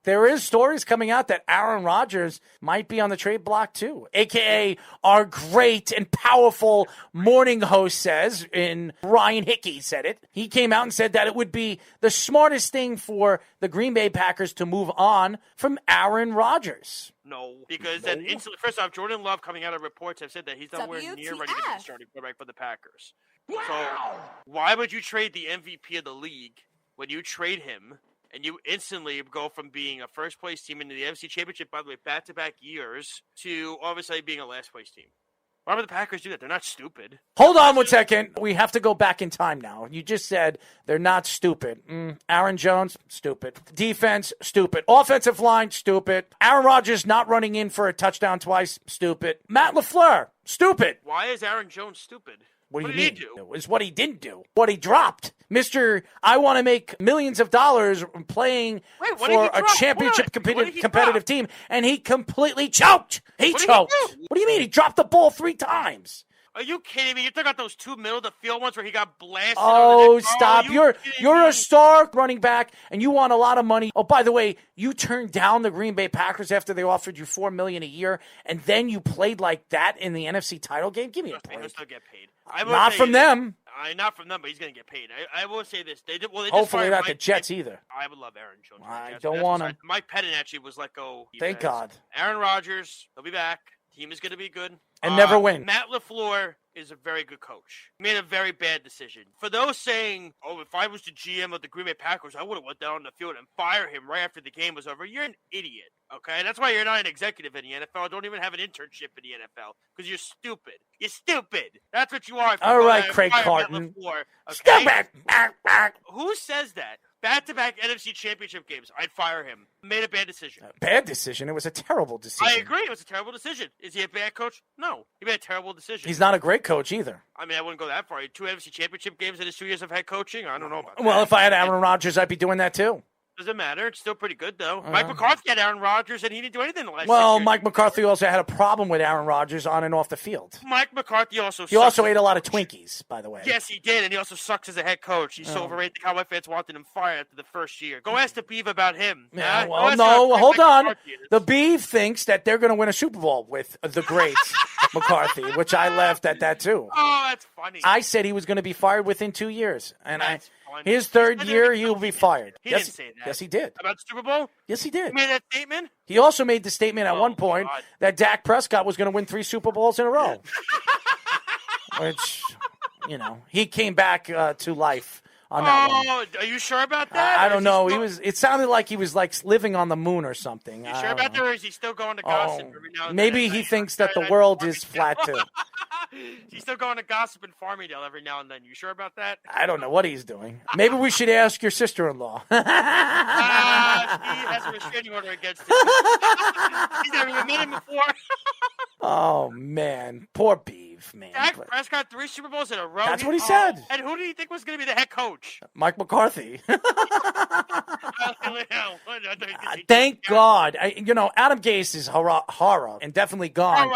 There is stories coming out that Aaron Rodgers might be on the trade block too, a.k.a. our great and powerful morning host says, and Ryan Hickey said it. He came out and said that it would be the smartest thing for the Green Bay Packers to move on from Aaron Rodgers. No, because then instantly, first off, Jordan Love coming out of reports have said that he's nowhere near ready to be the starting quarterback for the Packers. Wow. So why would you trade the MVP of the league when you trade him and you instantly go from being a first-place team into the NFC Championship, by the way, back-to-back years, to obviously being a last-place team? Why would the Packers do that? They're not stupid. Hold on 1 second. We have to go back in time now. You just said they're not stupid. Aaron Jones, stupid. Defense, stupid. Offensive line, stupid. Aaron Rodgers not running in for a touchdown twice, stupid. Matt LaFleur, stupid. Why is Aaron Jones stupid? What did he he do? do? Is what he didn't do. What he dropped. I want to make millions of dollars playing for a championship competitive team, and he completely choked. He choked. What do you mean? He dropped the ball 3 times. Are you kidding me? You're talking about those 2 middle of the field ones where he got blasted. Oh, stop. You're a star running back, and you want a lot of money. Oh, by the way, you turned down the Green Bay Packers after they offered you $4 million a year, and then you played like that in the NFC title game? Give me a break. He'll still get paid. Not from them. Not from them, but he's going to get paid. I will say this. They Hopefully not the Jets either. I would love Aaron Jones. I don't want him. Mike Pettin actually was let go. Thank God. Aaron Rodgers, he'll be back. Team is going to be good. And never win. Matt LaFleur is a very good coach. Made a very bad decision. For those saying, if I was the GM of the Green Bay Packers, I would have went down on the field and fire him right after the game was over. You're an idiot, okay? That's why you're not an executive in the NFL. Don't even have an internship in the NFL because you're stupid. You're stupid. That's what you are. All right, Craig Carton. LaFleur, okay? Stupid. Who says that? Back-to-back NFC Championship games. I'd fire him. Made a bad decision. Bad decision? It was a terrible decision. I agree. It was a terrible decision. Is he a bad coach? No. He made a terrible decision. He's not a great coach either. I mean, I wouldn't go that far. 2 NFC Championship games in his 2 years of head coaching? I don't know about that. Well, if I had Aaron Rodgers, I'd be doing that too. Doesn't matter. It's still pretty good, though. Mike McCarthy had Aaron Rodgers, and he didn't do anything in the last 6 years. Well, Mike McCarthy also had a problem with Aaron Rodgers on and off the field. Mike McCarthy also He also ate a lot of Twinkies, by the way. Yes, he did, and he also sucks as a head coach. He's so overrated. The Cowboy fans wanted him fired after the first year. Go ask the Beeve about him. Yeah, well, no, hold on. The Beeve thinks that they're going to win a Super Bowl with the great McCarthy, which I laughed at that too. Oh, that's funny. I said he was going to be fired within 2 years, and That's funny. his third year he will be fired. He didn't say that. Yes, he did. About the Super Bowl? Yes, he did. He made that statement? He also made the statement at one point God. that Dak Prescott was going to win 3 Super Bowls in a row. Which, he came back to life on that one. Oh, are you sure about that? I don't know. It sounded like he was like living on the moon or something. You sure about that, or is he still going to gossip every now and maybe then? he thinks that the world is flat too. He's still going to gossip in Farmingdale every now and then. You sure about that? I don't know what he's doing. Maybe we should ask your sister-in-law. He has a restraining order against him. He's never even met him before. Oh, man. Poor Beeve, man. Dak Prescott 3 Super Bowls in a row. That's what he said. And who do you think was going to be the head coach? Mike McCarthy. Thank God. Adam Gase is horror and definitely gone.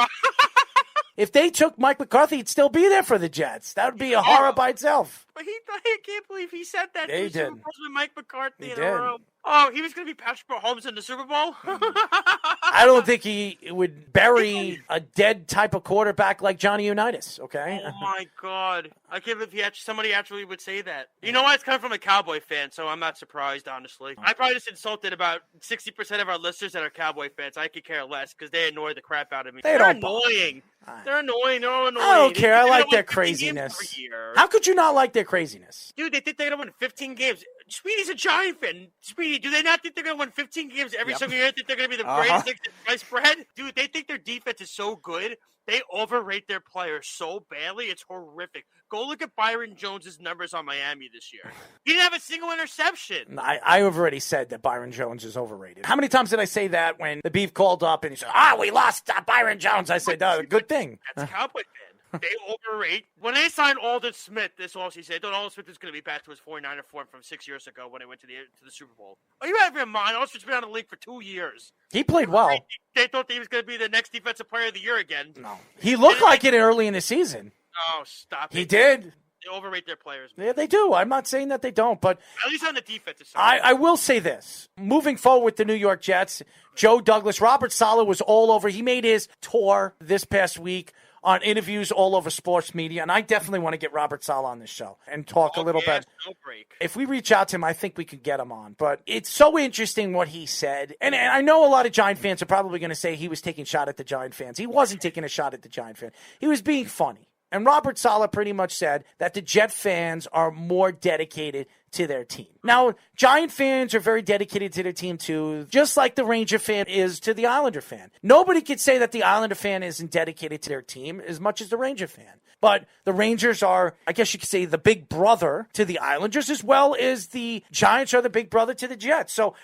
If they took Mike McCarthy, he'd still be there for the Jets. That would be a horror by itself. But I can't believe he said that. He did. Super Bowls with Mike McCarthy in He a row. Oh, he was going to be Patrick Mahomes in the Super Bowl? I don't think he would bury a dead type of quarterback like Johnny Unitas, okay? Oh, my God. I can't believe somebody actually would say that. You know what? It's coming from a Cowboy fan, so I'm not surprised, honestly. I probably just insulted about 60% of our listeners that are Cowboy fans. I could care less because they annoy the crap out of me. They're annoying. They're annoying. They're all annoying. I don't care. I like their craziness. How could you not like their craziness? Dude, they think they're going to win 15 games. Speedy's a Giant fan. Speedy, do they not think they're going to win 15 games every single year? Think they're going to be the greatest thing since sliced bread? Dude, they think their defense is so good. They overrate their players so badly. It's horrific. Go look at Byron Jones' numbers on Miami this year. He didn't have a single interception. I've already said that Byron Jones is overrated. How many times did I say that when the Beef called up and he said, we lost Byron Jones? I said, good thing. That's a Cowboy fan. They overrate. When they signed Aldon Smith this offseason, they thought Aldon Smith was going to be back to his 49er form from 6 years ago when they went to the Super Bowl. Are you out of your mind? Aldon Smith's been out of the league for 2 years. He played well. They thought he was going to be the next defensive player of the year again. No. He looked like it early in the season. Oh, stop it. He did. They overrate their players. Yeah, they do. I'm not saying that they don't, but at least on the defensive side. I will say this. Moving forward with the New York Jets, Joe Douglas, Robert Saleh was all over. He made his tour this past week on interviews all over sports media, and I definitely want to get Robert Saleh on this show and talk a little bit. No break. If we reach out to him, I think we could get him on. But it's so interesting what he said. And I know a lot of Giant fans are probably going to say he was taking a shot at the Giant fans. He wasn't taking a shot at the Giant fans. He was being funny. And Robert Saleh pretty much said that the Jet fans are more dedicated to their team. Now, Giant fans are very dedicated to their team too, just like the Ranger fan is to the Islander fan. Nobody could say that the Islander fan isn't dedicated to their team as much as the Ranger fan. But the Rangers are, I guess you could say, the big brother to the Islanders, as well as the Giants are the big brother to the Jets. So,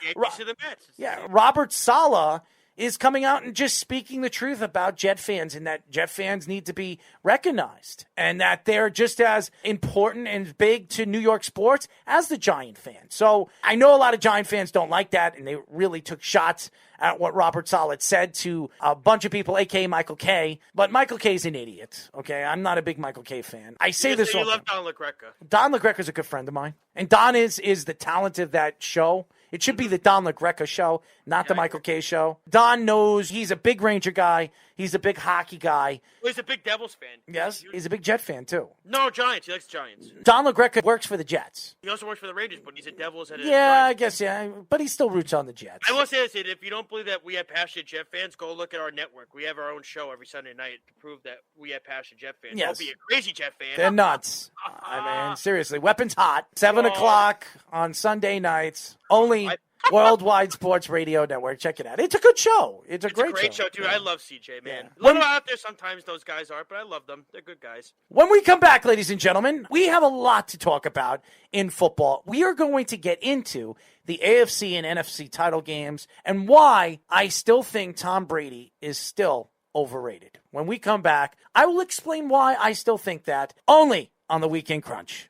Robert Saleh is coming out and just speaking the truth about Jet fans, and that Jet fans need to be recognized and that they're just as important and big to New York sports as the Giant fans. So I know a lot of Giant fans don't like that, and they really took shots at what Robert Saleh said to a bunch of people, a.k.a. Michael Kay. But Michael Kay's an idiot, okay? I'm not a big Michael Kay fan. I say this all the time. You love Don LaGreca. Don LaGreca's a good friend of mine. And Don is the talent of that show. It should be the Don LaGreca show, not the Michael Kay show. Don knows he's a big Ranger guy. He's a big hockey guy. Well, he's a big Devils fan. Yes, he's a big Jet fan, too. No, Giants. He likes Giants. Don LaGreca works for the Jets. He also works for the Rangers, but he's a Devils and I guess, yeah. But he still roots on the Jets. I will say this, if you don't believe that we have passionate Jet fans, go look at our network. We have our own show every Sunday night to prove that we have passionate Jet fans. Yes. Don't be a crazy Jet fan. They're nuts. I mean, seriously. Weapons Hot, 7 o'clock on Sunday nights. Only Worldwide Sports Radio Network. Check it out. It's a good show. It's a great show, dude. I love CJ, man. A little out there sometimes those guys are, but I love them. They're good guys. When we come back, ladies and gentlemen, we have a lot to talk about in football. We are going to get into the AFC and NFC title games and why I still think Tom Brady is still overrated. When we come back, I will explain why I still think that, only on the Weekend Crunch.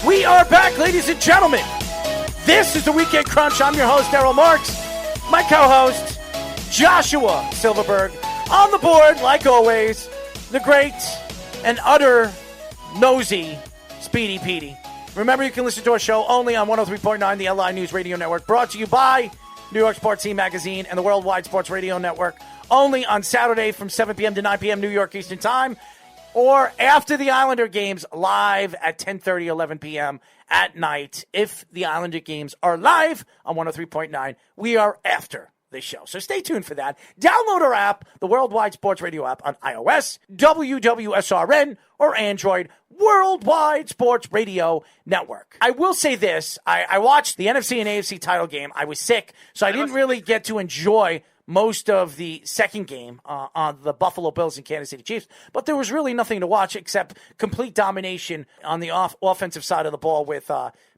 We are back, ladies and gentlemen. This is the Weekend Crunch. I'm your host, Errol Marks. My co-host, Joshua Silverberg. On the board, like always, the great and utter nosy Speedy Petey. Remember, you can listen to our show only on 103.9, the LI News Radio Network, brought to you by New York Sports Team Magazine and the Worldwide Sports Radio Network, only on Saturday from 7 p.m. to 9 p.m. New York Eastern Time, or after the Islander games, live at 10:30, 11 p.m. at night. If the Islander games are live on 103.9, we are after the show. So stay tuned for that. Download our app, the Worldwide Sports Radio app on iOS, WWSRN, or Android, Worldwide Sports Radio Network. I will say this. I watched the NFC and AFC title game. I was sick, so I didn't really get to enjoy most of the second game on the Buffalo Bills and Kansas City Chiefs, but there was really nothing to watch except complete domination on the offensive side of the ball with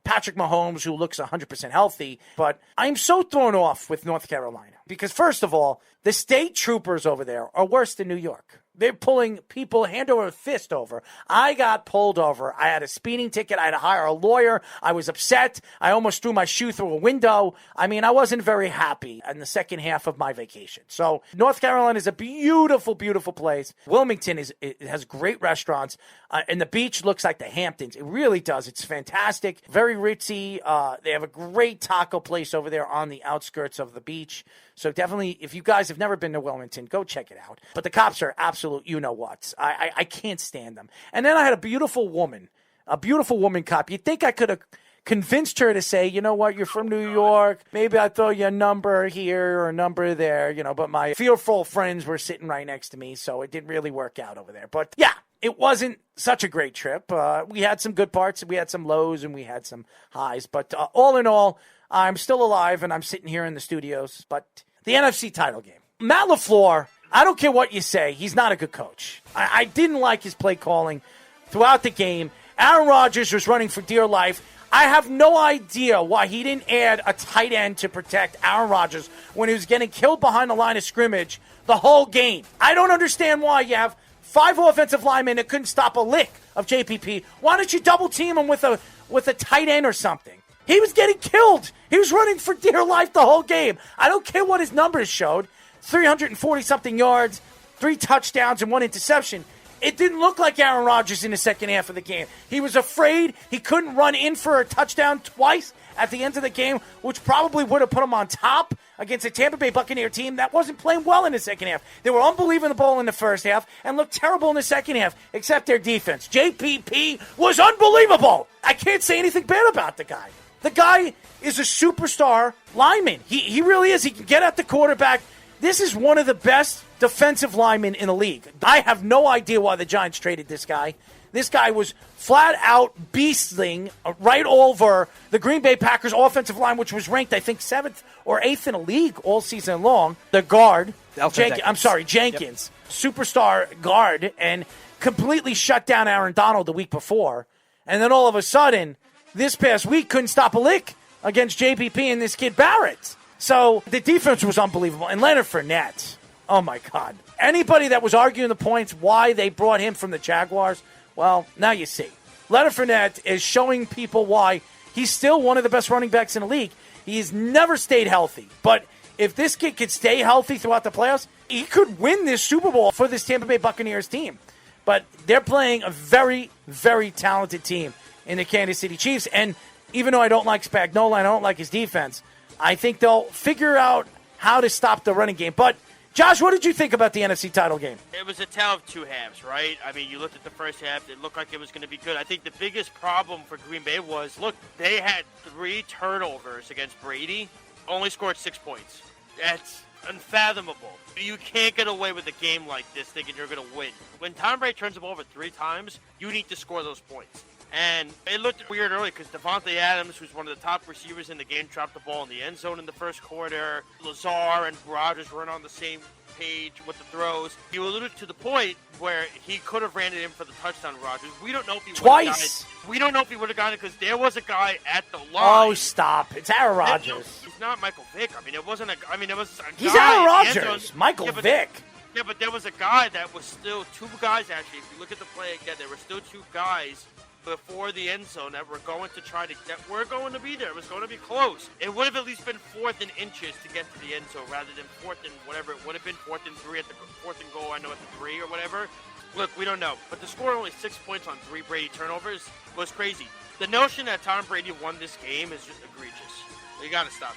Patrick Mahomes, who looks 100% healthy. But I'm so thrown off with North Carolina because, first of all, the state troopers over there are worse than New York. They're pulling people hand over fist over. I got pulled over. I had a speeding ticket. I had to hire a lawyer. I was upset. I almost threw my shoe through a window. I mean, I wasn't very happy in the second half of my vacation. So North Carolina is a beautiful, beautiful place. Wilmington has great restaurants, and the beach looks like the Hamptons. It really does. It's fantastic. Very ritzy. They have a great taco place over there on the outskirts of the beach. So definitely, if you guys have never been to Wilmington, go check it out. But the cops are absolute you-know-whats. I can't stand them. And then I had a beautiful woman cop. You'd think I could have convinced her to say, you know what, you're from New York. Maybe I'll throw you a number here or a number there, but my fearful friends were sitting right next to me, so it didn't really work out over there. But yeah, it wasn't such a great trip. We had some good parts, we had some lows, and we had some highs. But all in all, I'm still alive, and I'm sitting here in the studios. But the NFC title game. Matt LaFleur, I don't care what you say, he's not a good coach. I didn't like his play calling throughout the game. Aaron Rodgers was running for dear life. I have no idea why he didn't add a tight end to protect Aaron Rodgers when he was getting killed behind the line of scrimmage the whole game. I don't understand why you have 5 offensive linemen that couldn't stop a lick of JPP. Why don't you double team him with a tight end or something? He was getting killed. He was running for dear life the whole game. I don't care what his numbers showed. 340-something yards, 3 touchdowns, and 1 interception. It didn't look like Aaron Rodgers in the second half of the game. He was afraid. He couldn't run in for a touchdown twice at the end of the game, which probably would have put him on top against a Tampa Bay Buccaneer team that wasn't playing well in the second half. They were unbelievable in the first half and looked terrible in the second half, except their defense. JPP was unbelievable. I can't say anything bad about the guy. The guy is a superstar lineman. He really is. He can get at the quarterback. This is one of the best defensive linemen in the league. I have no idea why the Giants traded this guy. This guy was flat out beasting right over the Green Bay Packers offensive line, which was ranked, I think, 7th or 8th in the league all season long. The guard, Jenkins, superstar guard, and completely shut down Aaron Donald the week before. And then all of a sudden, this past week, couldn't stop a lick against JPP and this kid Barrett. So the defense was unbelievable. And Leonard Fournette, oh my God. Anybody that was arguing the points why they brought him from the Jaguars, well, now you see. Leonard Fournette is showing people why he's still one of the best running backs in the league. He's never stayed healthy. But if this kid could stay healthy throughout the playoffs, he could win this Super Bowl for this Tampa Bay Buccaneers team. But they're playing a very, very talented team in the Kansas City Chiefs. And even though I don't like Spagnuolo, I don't like his defense, I think they'll figure out how to stop the running game. But, Josh, what did you think about the NFC title game? It was a tale of 2 halves, right? I mean, you looked at the first half, it looked like it was going to be good. I think the biggest problem for Green Bay was, look, they had 3 turnovers against Brady, only scored 6 points. That's unfathomable. You can't get away with a game like this thinking you're going to win. When Tom Brady turns the ball over 3 times, you need to score those points. And it looked weird early because Devontae Adams, who's one of the top receivers in the game, dropped the ball in the end zone in the first quarter. Lazar and Rodgers weren't on the same page with the throws. You alluded to the point where he could have ran it in for the touchdown, Rodgers. We don't know if he twice. We don't know if he would have gotten it because there was a guy at the line. Oh, stop! It's Aaron Rodgers. He's not Michael Vick. I mean, it wasn't a. I mean, it was a guy. He's Aaron Rodgers. Michael Vick. Yeah, but there was a guy that was still 2 guys actually. If you look at the play again, there were still 2 guys before the end zone that were going to try to that were going to be there. It was going to be close. It would have at least been 4th and inches to get to the end zone rather than 4th and whatever. It would have been 4th and 3 at the 4th and goal. I know at the 3 or whatever. Look, we don't know. But to score only 6 points on 3 Brady turnovers was crazy. The notion that Tom Brady won this game is just egregious. You got to stop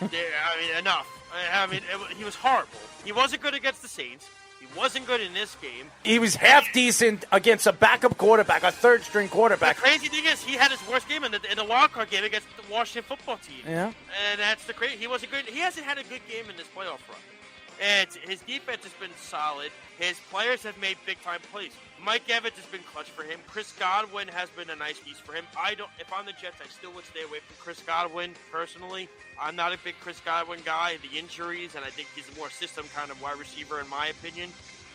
that. I mean, enough. I mean, he was horrible. He wasn't good against the Saints. He wasn't good in this game. He was half decent against a backup quarterback, a third-string quarterback. The crazy thing is, he had his worst game in the wild card game against the Washington football team. Yeah. And that's the crazy. He wasn't good. He hasn't had a good game in this playoff run. And his defense has been solid. His players have made big-time plays. Mike Evans has been clutch for him. Chris Godwin has been a nice piece for him. If I'm the Jets, I still would stay away from Chris Godwin, personally. I'm not a big Chris Godwin guy. The injuries, and I think he's a more system kind of wide receiver, in my opinion.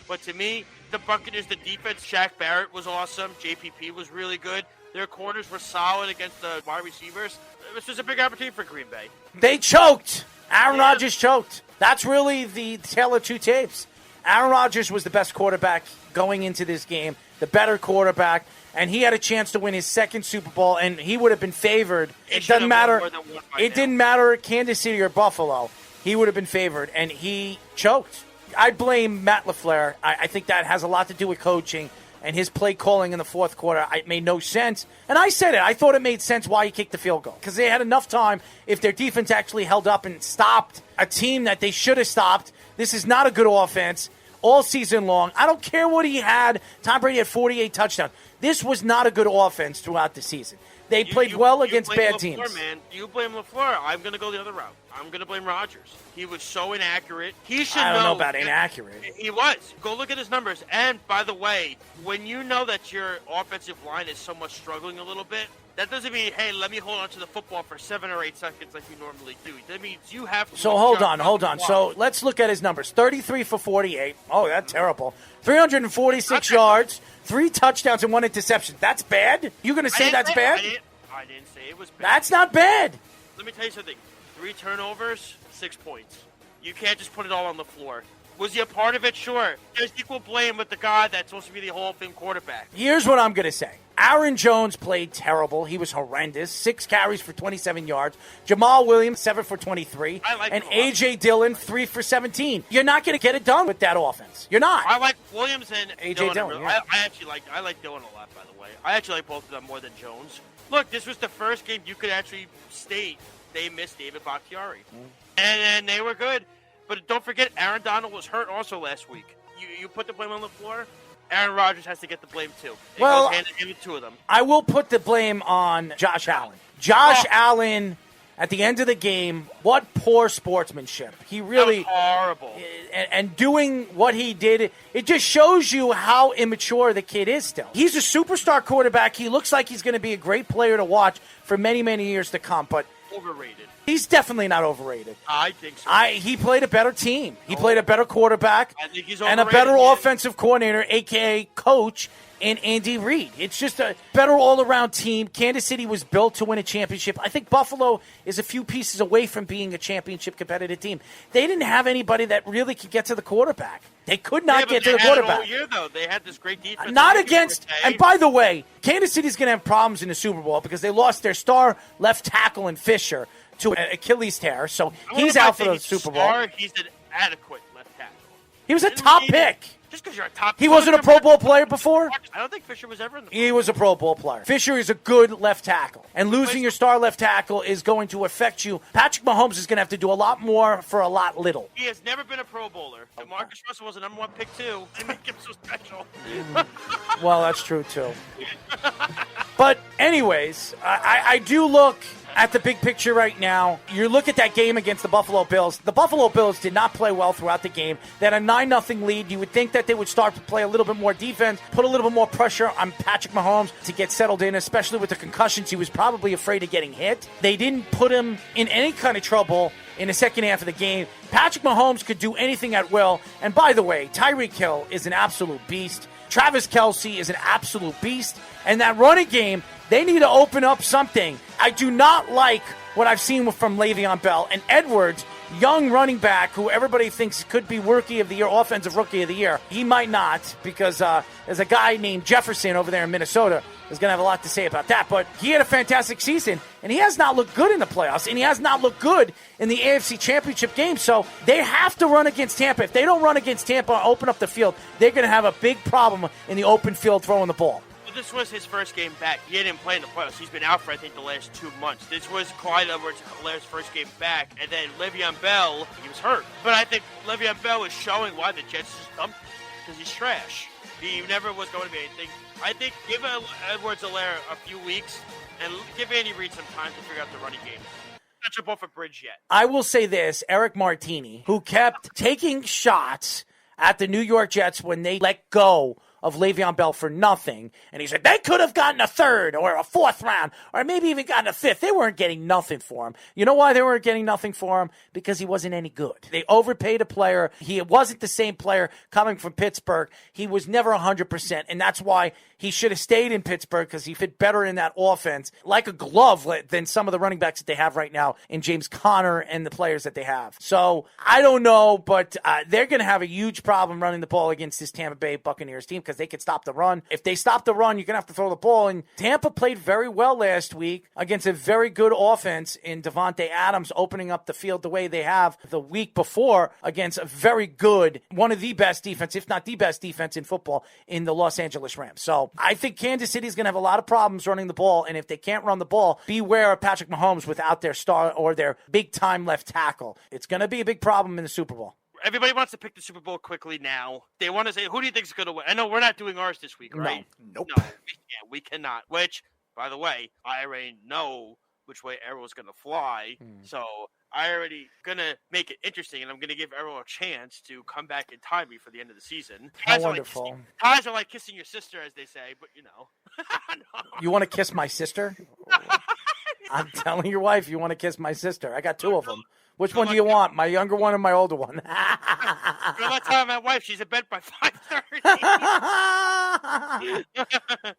But to me, the Buccaneers, the defense, Shaq Barrett was awesome. JPP was really good. Their corners were solid against the wide receivers. This was a big opportunity for Green Bay. They choked. Aaron Rodgers choked. That's really the tale of two tapes. Aaron Rodgers was the best quarterback going into this game, the better quarterback, and he had a chance to win his second Super Bowl, and he would have been favored. It doesn't matter. It didn't matter Kansas City or Buffalo. He would have been favored, and he choked. I blame Matt LaFleur. I think that has a lot to do with coaching and his play calling in the fourth quarter. It made no sense. And I said it. I thought it made sense why he kicked the field goal. Because they had enough time if their defense actually held up and stopped a team that they should have stopped. This is not a good offense all season long. I don't care what he had. Tom Brady had 48 touchdowns. This was not a good offense throughout the season. They played well against bad teams. Man. You blame LaFleur. I'm going to go the other route. I'm going to blame Rodgers. He was so inaccurate. He should know. I don't know about inaccurate. He was. Go look at his numbers. And, by the way, when you know that your offensive line is somewhat struggling a little bit, that doesn't mean, hey, let me hold on to the football for 7 or 8 seconds like you normally do. That means you have to. So hold on. So let's look at his numbers. 33 for 48. Oh, that's terrible. 346 yards, 3 touchdowns, and 1 interception. That's bad? You going to say that's bad? I didn't say it was bad. That's not bad. Let me tell you something. 3 turnovers, 6 points. You can't just put it all on the floor. Was he a part of it? Sure. There's equal blame with the guy that's supposed to be the Hall of Fame quarterback. Here's what I'm going to say. Aaron Jones played terrible. He was horrendous. 6 carries for 27 yards. Jamal Williams, 7 for 23. And A.J. Dillon, 3 for 17. You're not going to get it done with that offense. You're not. I like Williams and A.J. Dillon. Yeah. I like Dillon a lot, by the way. I actually like both of them more than Jones. Look, this was the first game you could actually state they missed David Bakhtiari. And they were good. But don't forget, Aaron Donald was hurt also last week. You put the blame on the floor, Aaron Rodgers has to get the blame too. It goes hand in hand with 2 of them. I will put the blame on Josh Allen. Josh Allen, at the end of the game, what poor sportsmanship. He really... That was horrible. And doing what he did, it just shows you how immature the kid is still. He's a superstar quarterback. He looks like he's going to be a great player to watch for many, many years to come, but... Overrated. He's definitely not overrated. I think so. He played a better team. He played a better quarterback. I think he's and a better offensive coordinator, a.k.a. coach, in Andy Reid. It's just a better all-around team. Kansas City was built to win a championship. I think Buffalo is a few pieces away from being a championship competitive team. They didn't have anybody that really could get to the quarterback. They could not get to the quarterback. All year, though. They had this great defense. Not against, and by the way, Kansas City's going to have problems in the Super Bowl because they lost their star left tackle in Fisher to an Achilles tear, so he's out for the Super Bowl. He's an adequate left tackle. He was a top pick. Just because you're a top He wasn't a Pro Bowl player before? I don't think Fisher was ever in the He was a Pro Bowl player. Fisher is a good left tackle. And losing your star left tackle is going to affect you. Patrick Mahomes is going to have to do a lot more for a lot little. He has never been a Pro Bowler. Marcus Russell was the number 1 pick, too. They make him so special. Well, that's true, too. But anyways, I do look at the big picture right now. You look at that game against the Buffalo Bills. The Buffalo Bills did not play well throughout the game. They had a 9-0 lead. You would think that they would start to play a little bit more defense, put a little bit more pressure on Patrick Mahomes to get settled in, especially with the concussions. He was probably afraid of getting hit. They didn't put him in any kind of trouble in the second half of the game. Patrick Mahomes could do anything at will. And by the way, Tyreek Hill is an absolute beast. Travis Kelce is an absolute beast. And that running game, they need to open up something. I do not like what I've seen from Le'Veon Bell and Edwards, young running back who everybody thinks could be Rookie of the Year, Offensive Rookie of the Year. He might not because there's a guy named Jefferson over there in Minnesota who's going to have a lot to say about that. But he had a fantastic season, and he has not looked good in the playoffs, and he has not looked good in the AFC Championship game. So they have to run against Tampa. If they don't run against Tampa and open up the field, they're going to have a big problem in the open field throwing the ball. This was his first game back. He didn't play in the playoffs. He's been out for, I think, the last 2 months. This was Clyde Edwards-Helaire's first game back, and then Le'Veon Bell, he was hurt. But I think Le'Veon Bell is showing why the Jets just dumped him, because he's trash. He never was going to be anything. I think give Edwards-Helaire a few weeks and give Andy Reid some time to figure out the running game. Not jump off a bridge yet. I will say this, Eric Martini, who kept taking shots at the New York Jets when they let go of Le'Veon Bell for nothing. And he said, they could have gotten a third or a fourth round or maybe even gotten a fifth. They weren't getting nothing for him. You know why they weren't getting nothing for him? Because he wasn't any good. They overpaid a player. He wasn't the same player coming from Pittsburgh. He was never 100%. And that's why he should have stayed in Pittsburgh, because he fit better in that offense like a glove than some of the running backs that they have right now in James Conner and the players that they have. So I don't know, but they're going to have a huge problem running the ball against this Tampa Bay Buccaneers team, because they could stop the run. If they stop the run, you're going to have to throw the ball. And Tampa played very well last week against a very good offense in Devontae Adams opening up the field the way they have the week before against a very good, one of the best defense, if not the best defense in football, in the Los Angeles Rams. So I think Kansas City is going to have a lot of problems running the ball. And if they can't run the ball, beware of Patrick Mahomes without their star or their big-time left tackle. It's going to be a big problem in the Super Bowl. Everybody wants to pick the Super Bowl quickly now. They want to say, who do you think is going to win? I know we're not doing ours this week, right? Nope. No, we cannot. Which, by the way, I already know which way Errol's going to fly. So I already going to make it interesting, and I'm going to give Errol a chance to come back and tie me for the end of the season. How wonderful. Ties are like kissing your sister, as they say, but you know. No. You want to kiss my sister? I'm telling your wife you want to kiss my sister. I got two of them. Which one do you want? My younger one or my older one? I'm not telling my wife. She's in bed by 5:30.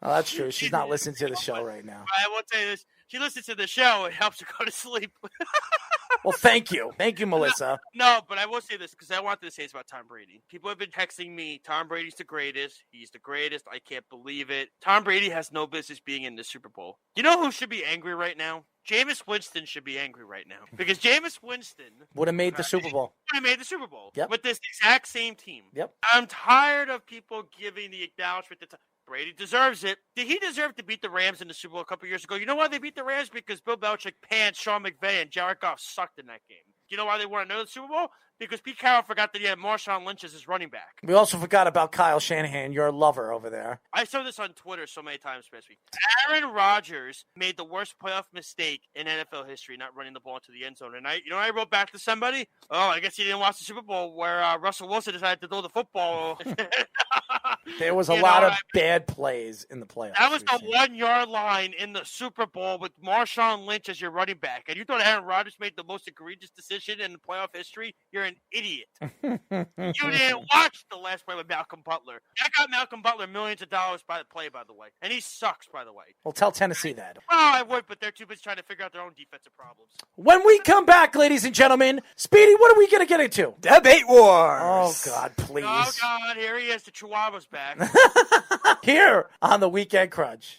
Oh, that's true. She's not listening to the show right now. I will tell you this. She listens to the show. It helps her go to sleep. Well, thank you. Thank you, Melissa. No, but I will say this because I wanted to say this about Tom Brady. People have been texting me, Tom Brady's the greatest. He's the greatest. I can't believe it. Tom Brady has no business being in the Super Bowl. You know who should be angry right now? Jameis Winston should be angry right now. Because Jameis Winston would have made the Super Bowl. Would have made the Super Bowl. Yep. With this exact same team. Yep. I'm tired of people giving the acknowledgement that Brady deserves it. Did he deserve to beat the Rams in the Super Bowl a couple years ago? You know why they beat the Rams? Because Bill Belichick panned Sean McVay and Jared Goff sucked in that game. You know why they won another Super Bowl? Because Pete Carroll forgot that he had Marshawn Lynch as his running back. We also forgot about Kyle Shanahan, your lover over there. I saw this on Twitter so many times last week. Aaron Rodgers made the worst playoff mistake in NFL history, not running the ball into the end zone. And I wrote back to somebody, I guess he didn't watch the Super Bowl where Russell Wilson decided to throw the football. There was a lot of bad plays in the playoffs. That was the 1 yard line in the Super Bowl with Marshawn Lynch as your running back. And you thought Aaron Rodgers made the most egregious decision in the playoff history? You're an idiot. You didn't watch the last play with Malcolm Butler. I got Malcolm Butler millions of dollars by the play, by the way. And he sucks, by the way. Well, tell Tennessee that. Well, I would, but they're too busy trying to figure out their own defensive problems. When we come back, ladies and gentlemen, Speedy, what are we going to get into? Debate Wars. Oh, God, please. Oh, God, here he is. The Chihuahua's back. Here on the Weekend Crunch.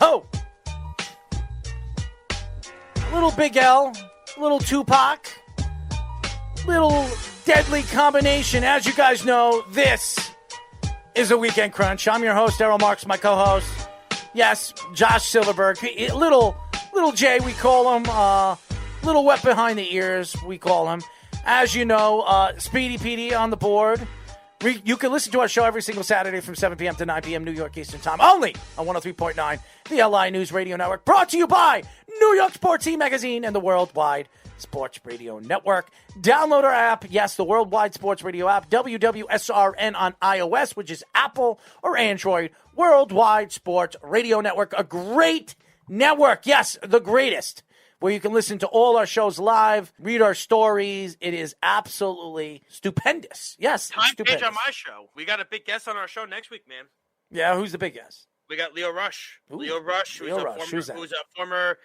Oh. Little Big L. Little Tupac. Little deadly combination. As you guys know, this is a Weekend Crunch. I'm your host, Errol Marks, my co-host. Yes, Josh Silverberg. Little J, we call him. Little wet behind the ears, we call him. As you know, Speedy PD on the board. You can listen to our show every single Saturday from 7 p.m. to 9 p.m. New York Eastern Time, only on 103.9, the LI News Radio Network, brought to you by New York Sports E-Magazine and the Worldwide Sports Radio Network. Download our app, yes, the Worldwide Sports Radio app, WWSRN on iOS, which is Apple or Android, Worldwide Sports Radio Network, a great network, yes, the greatest, where you can listen to all our shows live, read our stories. It is absolutely stupendous. Yes, Time stupendous. page on my show. We got a big guest on our show next week, man. Yeah, who's the big guest? We got Leo Rush. Ooh, Leo Rush, who's Who's that? a former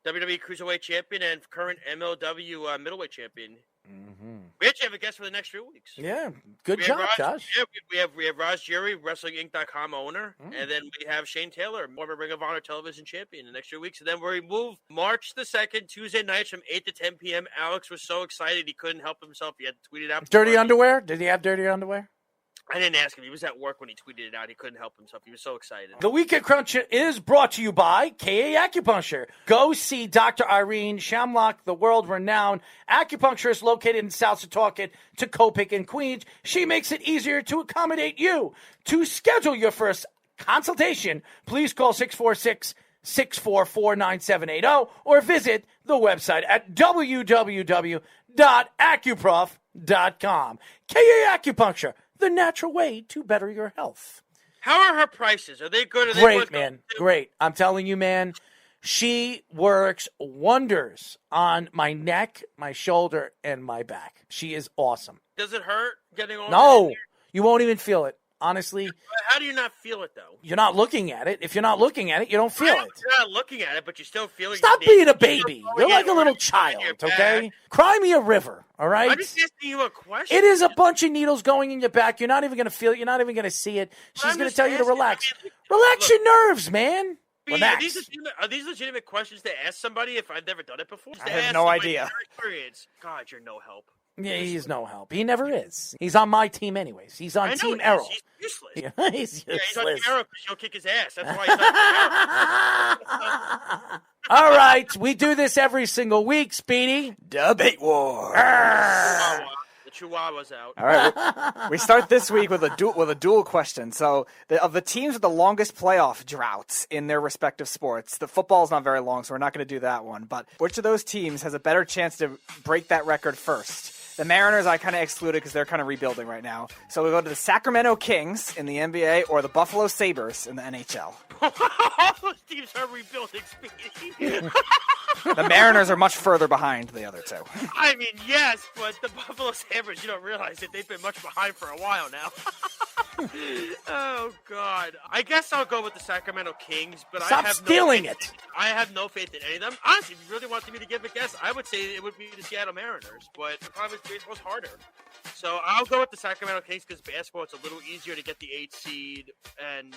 WWE Cruiserweight champion and current MLW middleweight champion. Mm-hmm. We actually have a guest for the next 3 weeks. Yeah, good job, Josh. Yeah, we have Raj Jerry, WrestlingInc.com owner, and then we have Shane Taylor, former Ring of Honor television champion, the next 3 weeks. And then we move March the 2nd, Tuesday nights from 8 to 10 p.m. Alex was so excited he couldn't help himself. He had to tweet it out. Dirty underwear? Did he have dirty underwear? I didn't ask him. He was at work when he tweeted it out. He couldn't help himself. He was so excited. The Weekend Crunch is brought to you by KA Acupuncture. Go see Dr. Irene Shamlock, the world-renowned acupuncturist located in South Setauket, Toccopic, and Queens. She makes it easier to accommodate you. To schedule your first consultation, please call 646-644-9780 or visit the website at www.acuprof.com. KA Acupuncture, the natural way to better your health. How are her prices? Are they good? Are they Great, man. Great. I'm telling you, man, she works wonders on my neck, my shoulder, and my back. She is awesome. Does it hurt getting all No, that? you won't even feel it. Honestly, How do you not feel it, though? you're not looking at it. If you're not looking at it, you don't feel it. You're not looking at it, but you still feel it. Stop being a baby. You're like a little child, okay? Cry me a river, all right? I'm just asking you a question. It is a bunch of needles going in your back. You're not even going to feel it. You're not even going to see it. She's I'm going to just tell you to asking. relax. I mean, Relax look. your nerves, man. Are Relax. these legitimate questions to ask somebody if I've never done it before? I have no idea. Experience. God, you're no help. Yeah, he's no help. He never is. He's on my team anyways. He's on I know Team he is. Errol. He's useless. He's Yeah, he's on useless. Team Arrow because you'll kick his ass. That's why he's on Team Arrow. All right, we do this every single week, Speedy. Debate war. The Chihuahua's out. All right, we start this week with a dual question. So, of the teams with the longest playoff droughts in their respective sports, the football is not very long, so we're not going to do that one. But which of those teams has a better chance to break that record first? The Mariners I kind of excluded because they're kind of rebuilding right now. So we go to the Sacramento Kings in the NBA or the Buffalo Sabres in the NHL. All those teams are rebuilding, Speedy. The Mariners are much further behind the other two. I mean, yes, but the Buffalo Sabres, you don't realize that they've been much behind for a while now. Oh, God. I guess I'll go with the Sacramento Kings, but Stop I have stealing no it. I have no faith in any of them. Honestly, if you really wanted me to give a guess, I would say it would be the Seattle Mariners, but the problem is baseball's harder. So I'll go with the Sacramento Kings because basketball, it's a little easier to get the 8th seed, and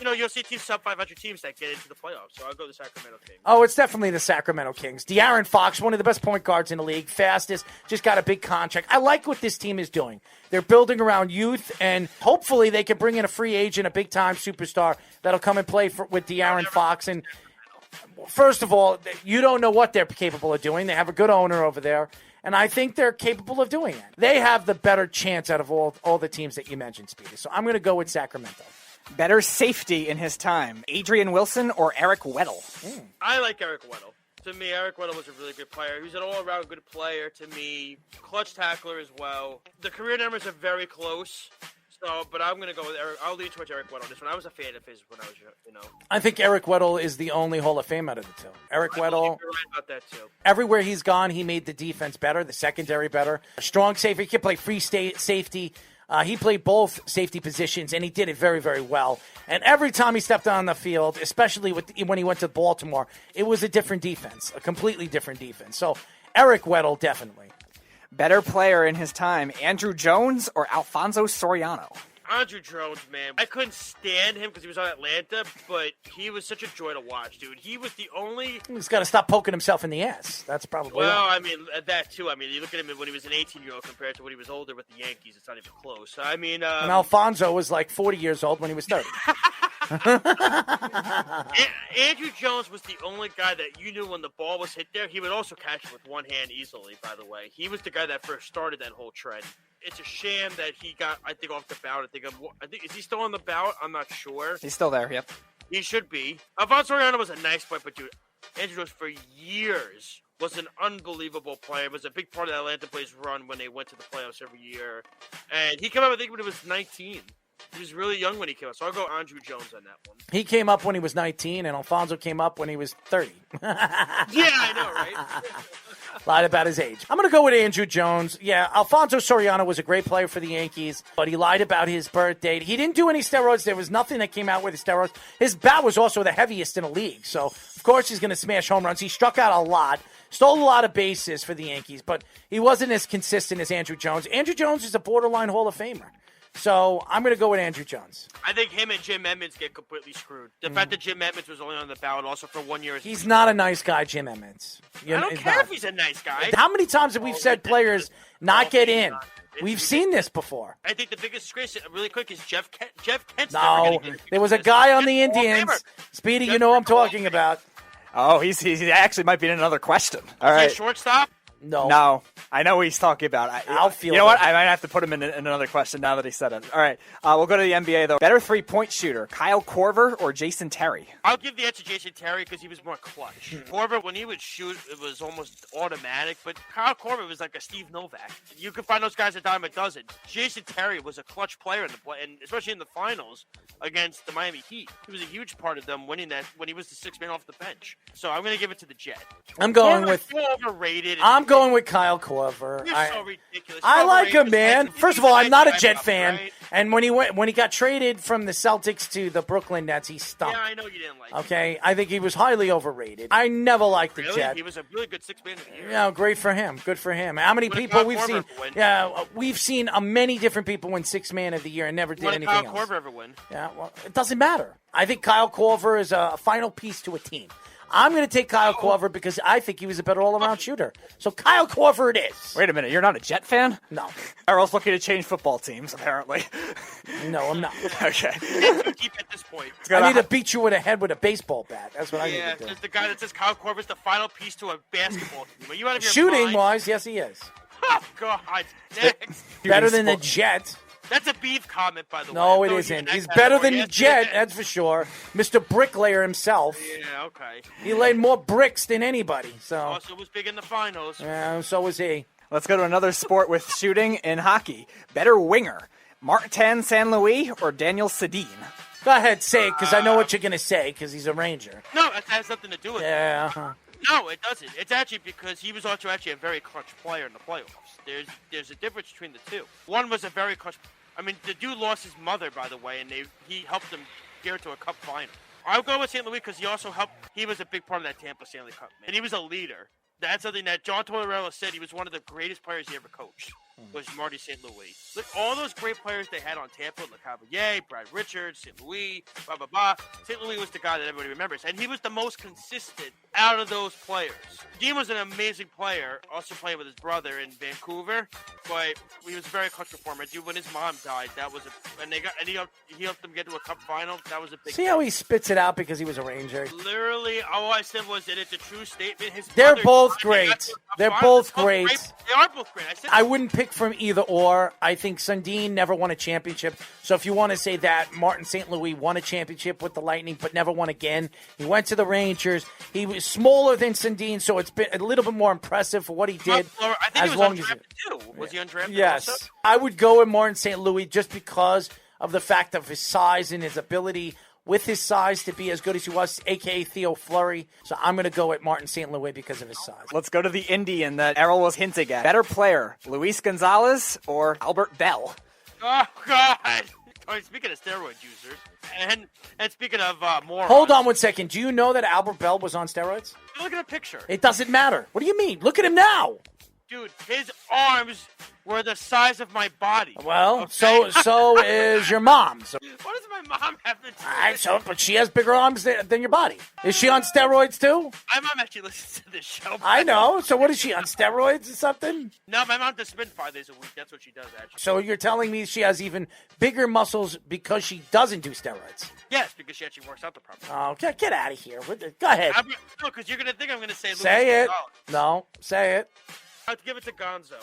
you know, you'll see teams sub 500 teams that get into the playoffs. So I'll go the Sacramento Kings. Oh, it's definitely the Sacramento Kings. De'Aaron Fox, one of the best point guards in the league, fastest, just got a big contract. I like what this team is doing. They're building around youth, and hopefully they can bring in a free agent, a big-time superstar that'll come and play with De'Aaron Fox. And first of all, you don't know what they're capable of doing. They have a good owner over there, and I think they're capable of doing it. They have the better chance out of all the teams that you mentioned, Speedy. So I'm going to go with Sacramento. Better safety in his time, Adrian Wilson or Eric Weddle? I like Eric Weddle. To me, Eric Weddle was a really good player. He was an all-around good player to me. Clutch tackler as well. The career numbers are very close. So, but I'm going to go with Eric. I'll lean towards Eric Weddle on this one. I was a fan of his when I was, I think Eric Weddle is the only Hall of Fame out of the two. Eric Weddle, You're right about that, too. everywhere he's gone, he made the defense better, the secondary better. Strong safety. He can play free safety. He played both safety positions, and he did it very, very well. And every time he stepped on the field, especially when he went to Baltimore, it was a different defense, a completely different defense. So Eric Weddle, definitely. Better player in his time, Andrew Jones or Alfonso Soriano? Andrew Jones, man. I couldn't stand him because he was on Atlanta, but he was such a joy to watch, dude. He was the only... He's got to stop poking himself in the ass. That's probably Well, why. I mean, that too. I mean, you look at him when he was an 18-year-old compared to when he was older with the Yankees. It's not even close. I mean... And Alfonso was like 40 years old when he was 30. Andrew Jones was the only guy that you knew when the ball was hit there. He would also catch it with one hand easily, by the way. He was the guy that first started that whole trend. It's a shame that he got, I think, off the ballot. I think is he still on the ballot? I'm not sure. He's still there, yep. He should be. Alfonso Soriano was a nice player, but dude, Andrew Jones for years was an unbelievable player. Was a big part of the Atlanta Blaze run when they went to the playoffs every year. And he came up, I think, when he was 19. He was really young when he came up, so I'll go Andrew Jones on that one. He came up when he was 19, and Alfonso came up when he was 30. Yeah, I know, right? Lied about his age. I'm going to go with Andrew Jones. Yeah, Alfonso Soriano was a great player for the Yankees, but he lied about his birth date. He didn't do any steroids. There was nothing that came out with the steroids. His bat was also the heaviest in the league, so of course he's going to smash home runs. He struck out a lot, stole a lot of bases for the Yankees, but he wasn't as consistent as Andrew Jones. Andrew Jones is a borderline Hall of Famer. So I'm going to go with Andrew Jones. I think him and Jim Edmonds get completely screwed. The fact that Jim Edmonds was only on the ballot also for 1 year. He's not a nice guy, Jim Edmonds. I don't care if he's a nice guy. How many times have we said players not get in? We've seen this before. I think the biggest disgrace, really quick, is Jeff Kent's No, there was a guy on the Indians. Speedy, you know what I'm talking about. Oh, he actually might be in another question. All Is he right. a shortstop? No, I know what he's talking about. Outfielder. You know what? I might have to put him in another question now that he said it. All right, we'll go to the NBA, though. Better three-point shooter, Kyle Korver or Jason Terry? I'll give the answer to Jason Terry because he was more clutch. Korver, when he would shoot, it was almost automatic, but Kyle Korver was like a Steve Novak. You can find those guys a dime a dozen. Jason Terry was a clutch player in the play, and especially in the finals against the Miami Heat. He was a huge part of them winning that when he was the sixth man off the bench. So I'm going to give it to the Jet. I'm going Korver's with so overrated. I'm going with Kyle Korver. You're so ridiculous. I like him, man. First of all, I'm not a Jet Right? fan, and when he got traded from the Celtics to the Brooklyn Nets, he stunk. Yeah, I know you didn't like him. Okay, I think he was highly overrated. I never liked the Really? Jet. He was a really good sixth man of the year. Yeah, great for him. Good for him. How many What did people Kyle we've Korver seen? ever win? Yeah, we've seen many different people win Sixth Man of the Year and never did What did anything Kyle else. Korver ever win? Yeah, well, it doesn't matter. I think Kyle Korver is a final piece to a team. I'm going to take Kyle Korver because I think he was a better all-around shooter. So Kyle Korver it is. Wait a minute, you're not a Jet fan? No. Errol's looking to change football teams, apparently. No, I'm not. Okay. Too deep at this point. I need to beat you in the head with a baseball bat. That's what I Yeah, need to do. there's the guy that says Kyle Korver's the final piece to a basketball team. Are you out of your Shooting mind? wise, yes, he is. Oh, God. Next. Better than the Jet. That's a beef comment, by the way. No, I'm it throwing isn't. you in He's that better category. than Yes, Jet, it is. that's for sure. Mr. Bricklayer himself. Yeah, okay. He laid more bricks than anybody. So, Also was big in the finals. so was he. Let's go to another sport with shooting in hockey. Better winger, Martin St. Louis or Daniel Sedin? Go ahead, say it, because I know what you're going to say, because he's a Ranger. No, that has nothing to do with it. Yeah. Uh-huh. No, it doesn't. It's actually because he was also actually a very clutch player in the playoffs. There's a difference between the two. One was a very clutch. I mean, the dude lost his mother, by the way, and he helped them get to a Cup final. I'll go with St. Louis because he also helped. He was a big part of that Tampa Stanley Cup, man. And he was a leader. That's something that John Tortorella said. He was one of the greatest players he ever coached. Was Marty St. Louis. Look, all those great players they had on Tampa, Le Cavalier, Brad Richards, St. Louis, blah, blah, blah. St. Louis was the guy that everybody remembers. And he was the most consistent out of those players. Dean was an amazing player, also playing with his brother in Vancouver, but he was a very clutch performer. Dude, when his mom died, that was he helped them get to a Cup final. That was a big See how he spits it out because he was a Ranger? Literally, all I said was that it's a true statement. They're brother both finally got great. to a Cup They're final. both great. They are both great. I said I wouldn't pick from either or. I think Sundin never won a championship. So if you want to say that, Martin St. Louis won a championship with the Lightning but never won again. He went to the Rangers. He was smaller than Sundin, so it's been a little bit more impressive for what he did. I think as he long was as undrafted too. Was he undrafted Yes. also? I would go with Martin St. Louis just because of the fact of his size and his ability with his size to be as good as he was, a.k.a. Theo Fleury. So I'm going to go with Martin St. Louis because of his size. Let's go to the Indian that Errol was hinting at. Better player, Luis Gonzalez or Albert Bell? Oh, God. Oh, speaking of steroid users, and speaking of morons. Hold on 1 second. Do you know that Albert Bell was on steroids? Look at a picture. It doesn't matter. What do you mean? Look at him now. Dude, his arms were the size of my body. Well, okay? so is your mom. So, What does my mom have to do with all right, it? but she has bigger arms than your body. Is she on steroids too? My mom actually listens to this show. I know. So what is she, on steroids or something? No, my mom does spin 5 days a week. That's what she does, actually. So you're telling me she has even bigger muscles because she doesn't do steroids? Yes, because she actually works out the problem. Okay, get out of here. Go ahead. No, because you're going to think I'm going to say Luis Say it. Gonzalez. No, say it. I'll give it to Gonzo.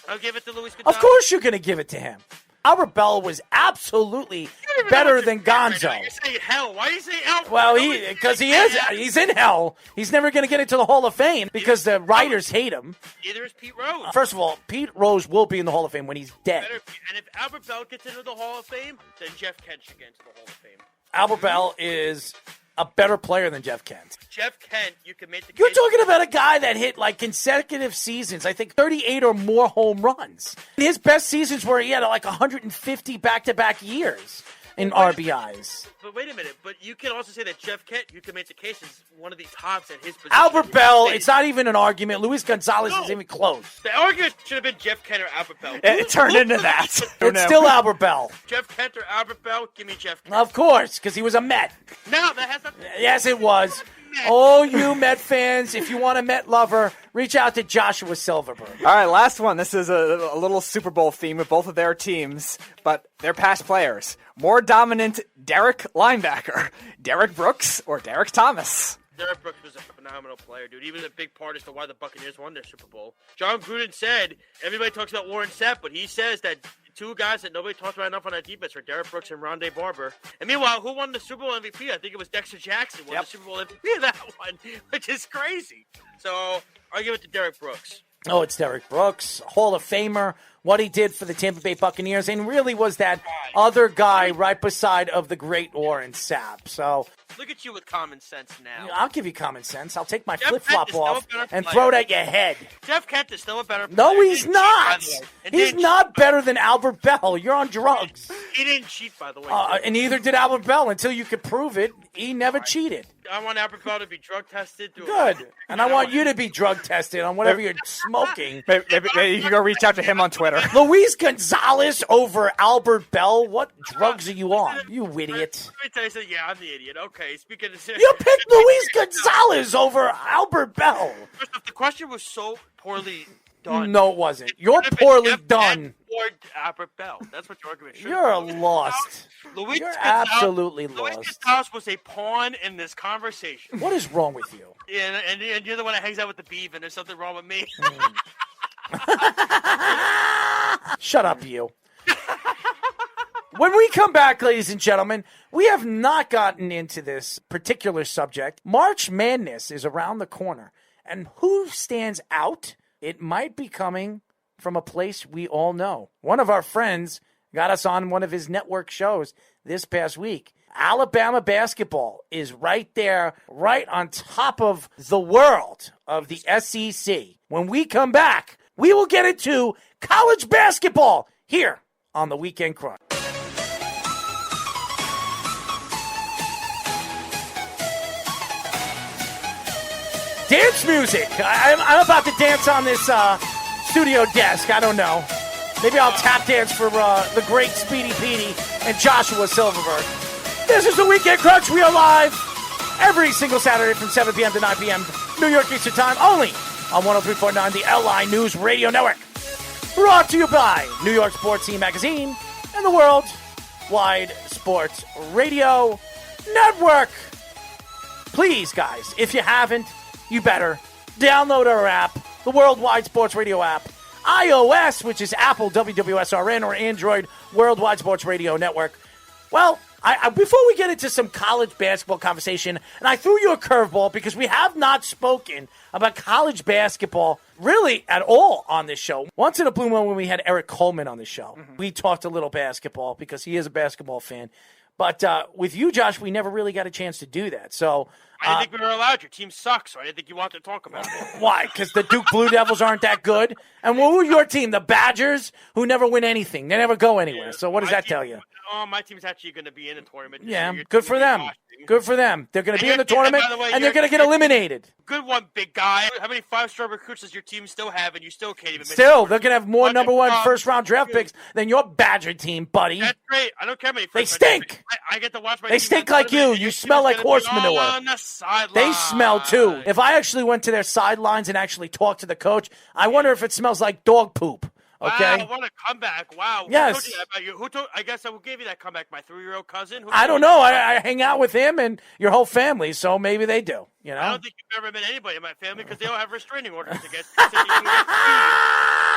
I'll give it to Luis Gonzalez. Of course you're going to give it to him. Albert Bell was absolutely You don't even know better what than you're saying right Gonzo. now. You're saying hell. Why are you saying hell? Well, because he is. He's in hell. He's never going to get into the Hall of Fame because the writers hate him. Neither is Pete Rose. First of all, Pete Rose will be in the Hall of Fame when he's dead. And if Albert Bell gets into the Hall of Fame, then Jeff Kent should get into the Hall of Fame. Albert Bell is a better player than Jeff Kent. Jeff Kent, you can make the You're case. talking about a guy that hit like consecutive seasons, I think 38 or more home runs. His best seasons were he had like 150 back-to-back years. in RBIs. But wait a minute. But you can also say that Jeff Kent, you can make the case, is one of the tops at his position. Albert Bell, it's not even an argument. Luis Gonzalez isn't even close. The argument should have been Jeff Kent or Albert Bell. It turned into that. It's still Albert Bell. Jeff Kent or Albert Bell? Give me Jeff Kent. Of course, because he was a Met. No, that has nothing. Yes, it was. Oh, you Met fans, if you want a Met lover, reach out to Joshua Silverberg. All right, last one. This is a little Super Bowl theme with both of their teams, but they're past players. More dominant Derek linebacker, Derek Brooks or Derek Thomas? Derek Brooks was a phenomenal player, dude. He was a big part as to why the Buccaneers won their Super Bowl. John Gruden said, everybody talks about Warren Sapp, but he says that two guys that nobody talks about enough on that defense are Derek Brooks and Rondé Barber. And meanwhile, who won the Super Bowl MVP? I think it was Dexter Jackson won the Super Bowl MVP of that one, which is crazy. So I'll give it to Derek Brooks. Oh, it's Derek Brooks, Hall of Famer, what he did for the Tampa Bay Buccaneers, and really was that other guy right beside of the great Warren Sapp. So look at you with common sense now. I'll give you common sense. I'll take my Jeff flip-flop Kent is still off a better and player. throw it at your head. Jeff Kent is still a better player. No, he's not. And He's not better than Albert Bell. You're on drugs. He didn't cheat, by the way. And neither did Albert Bell. Until you could prove it, he never cheated. I want Albert Bell to be drug tested. Good. And I want you to be drug tested on whatever you're smoking. Maybe you can go reach out to him on Twitter. Luis Gonzalez over Albert Bell? What drugs are you on? You idiot. Let me tell you something. Yeah, I'm the idiot. Okay, speaking of... You picked Luis Gonzalez over Albert Bell. First off, the question was so poorly done. No, it wasn't. You're poorly done. Or Albert Bell. That's what your argument should be. You're lost. Luis You're Gonzalez, absolutely Luis lost. Gonzalez was a pawn in this conversation. What is wrong with you? And you're the one that hangs out with the beef, and there's something wrong with me. Shut up, you. When we come back, ladies and gentlemen, we have not gotten into this particular subject. March Madness is around the corner. And who stands out? It might be coming from a place we all know. One of our friends got us on one of his network shows this past week. Alabama basketball is right there, right on top of the world of the SEC. When we come back, we will get into college basketball here on the Weekend Crunch. Dance music. I'm about to dance on this studio desk. I don't know. Maybe I'll tap dance for the great Speedy Petey and Joshua Silverberg. This is the Weekend Crunch. We are live every single Saturday from 7 p.m. to 9 p.m. New York Eastern Time, only on 103.9, the LI News Radio Network. Brought to you by New York Sports Team Magazine and the World Wide Sports Radio Network. Please, guys, if you haven't, you better download our app, the Worldwide Sports Radio app, iOS, which is Apple WWSRN, or Android Worldwide Sports Radio Network. Well, I before we get into some college basketball conversation, and I threw you a curveball because we have not spoken about college basketball really at all on this show. Once in a blue moon when we had Eric Coleman on the show, we talked a little basketball because he is a basketball fan. But with you, Josh, we never really got a chance to do that. So I didn't think we were allowed. Your team sucks, so I didn't think you wanted to talk about it. Why? Because the Duke Blue Devils aren't that good? And who are your team? The Badgers, who never win anything. They never go anywhere. So what does that tell you? Oh, my team's actually going to be in a tournament. Yeah, good for them. Good for them. They're going to be in the tournament, and they're going to get eliminated. Good one, big guy. How many 5-star recruits does your team still have, and you still can't even Still, they're going to have more number one first-round draft picks than your Badger team, buddy. That's great. I don't care how many They stink. I get to watch my They team stink like you. You smell like horse manure. on the sideline. They smell, too. If I actually went to their sidelines and actually talked to the coach, I wonder if it smells like dog poop. Okay. Wow, what a comeback. Wow. Yes. Who told you that about you? Who told, I guess I will give you that comeback. My 3-year-old cousin? I don't know. I hang out with him and your whole family, so maybe they do. You know? I don't think you've ever met anybody in my family because they all have restraining orders against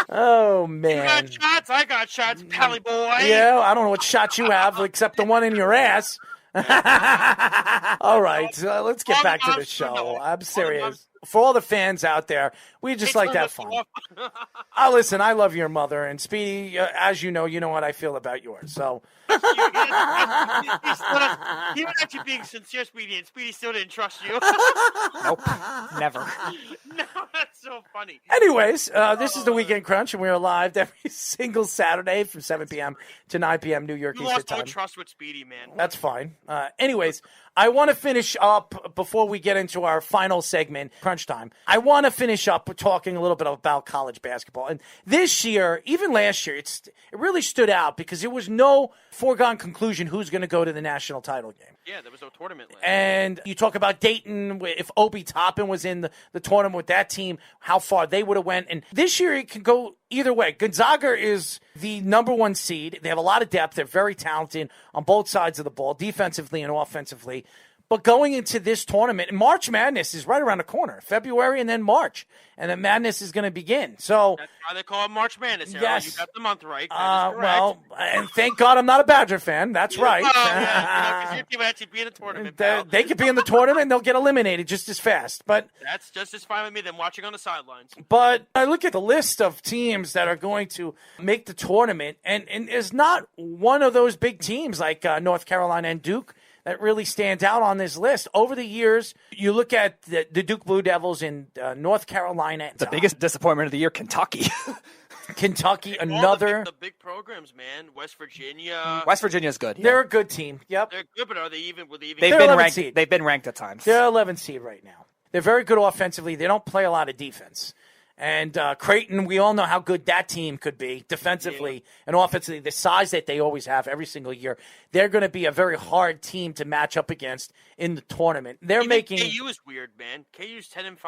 Oh, man. You got shots? I got shots, pally boy. Yeah, I don't know what shots you have except the one in your ass. All right, let's get back to the show. I'm serious. for all the fans out there, we just like to have fun. Listen, I love your mother, and Speedy, as you know what I feel about yours. So He was actually being sincere, Speedy, and Speedy still didn't trust you. Nope, never. No, that's so funny. anyways, this is the Weekend Crunch, and we are live every single Saturday from 7 p.m. to 9 p.m. New York You Eastern lost all Time. trust with Speedy, man. That's fine. Anyways, I want to finish up before we get into our final segment, Crunch Time. I want to finish up talking a little bit about college basketball. And this year, even last year, it really stood out because there was no foregone conclusion who's going to go to the national title game. Yeah, there was no tournament last. And you talk about Dayton, if Obi Toppin was in the tournament with that team, how far they would have went. And this year it can go either way. Gonzaga is the number 1 seed. They have a lot of depth. They're very talented on both sides of the ball, defensively and offensively. But going into this tournament, March Madness is right around the corner, February and then March. And then Madness is going to begin. So That's why they call it March Madness. Yes. You got the month right. That is correct. well, and thank God I'm not a Badger fan. That's right. Because your team would actually be in a tournament. pal. They could be in the tournament and they'll get eliminated just as fast. But That's just as fine with me than watching on the sidelines. But I look at the list of teams that are going to make the tournament, and there's not one of those big teams like North Carolina and Duke that really stands out on this list. Over the years, you look at the Duke Blue Devils in North Carolina. The biggest disappointment of the year, Kentucky. Kentucky, All another. the big programs, man. West Virginia. West Virginia's good. Yeah. They're a good team. Yep. They're good, but are they even? Will they even? They've they're been 11th ranked. seed. They've been ranked at times. They're 11th seed right now. They're very good offensively. They don't play a lot of defense. And Creighton, we all know how good that team could be defensively and offensively. The size that they always have every single year, they're going to be a very hard team to match up against in the tournament. They're Even making KU is weird, man. KU's 10-5.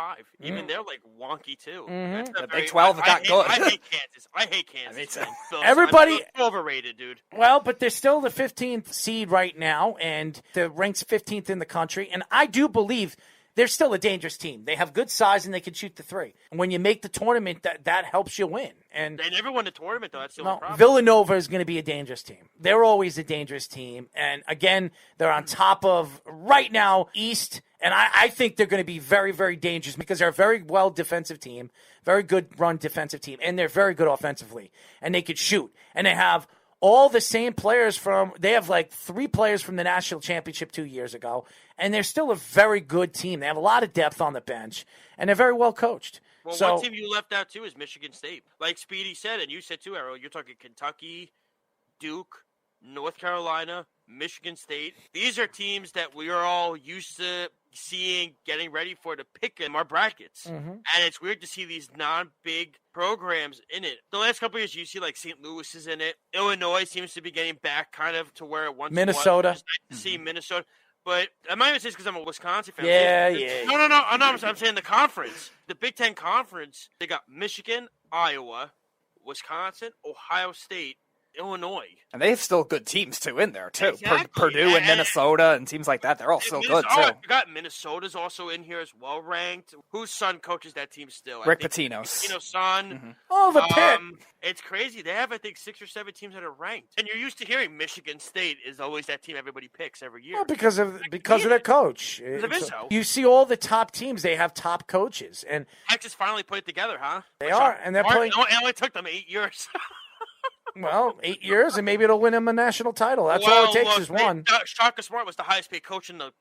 Even they're like wonky too. That's not The very- Big 12 I got hate- good. I hate Kansas. I hate Kansas. Me too. man. Phil, Everybody- I'm so overrated, dude. well, but they're still the 15th seed right now, and they're ranked 15th in the country. And I do believe they're still a dangerous team. They have good size and they can shoot the three. And when you make the tournament, that helps you win. And They never won the tournament though. That's the only no, problem. Villanova is going to be a dangerous team. They're always a dangerous team. And again, they're on top of, right now, East. And I think they're going to be very, very dangerous because they're a very well defensive team, very good run defensive team, and they're very good offensively. And they could shoot. And they have all the same players they have like 3 players from the national championship 2 years ago. And they're still a very good team. They have a lot of depth on the bench. And they're very well coached. Well, So, one team you left out too is Michigan State. Like Speedy said, and you said too, Errol, you're talking Kentucky, Duke, North Carolina, Michigan State. These are teams that we are all used to seeing, getting ready for to pick in our brackets. And it's weird to see these non-big programs in it. The last couple of years, you see like St. Louis is in it. Illinois seems to be getting back kind of to where it once Minnesota. was. It's nice to see Minnesota. But I might even say it's because I'm a Wisconsin fan. Yeah. No. I'm saying the conference. The Big Ten Conference, they got Michigan, Iowa, Wisconsin, Ohio State, Illinois. And they have still good teams, too, in there, too. Exactly. Purdue and Minnesota and teams like that. They're all still good, too. I forgot Minnesota's also in here as well ranked. Whose son coaches that team still? Rick Pitino's. Pitino's son. oh, the pit. It's crazy. They have, I think, 6 or 7 teams that are ranked. And you're used to hearing Michigan State is always that team everybody picks every year. Well, because of their coach. of Izzo. You see all the top teams, they have top coaches. And Texas finally put it together, huh? They are, and they're playing- It only took them 8 years. well, 8 years, and maybe it'll win them a national title. That's all it takes is one. Shaka Smart was the highest paid coach in the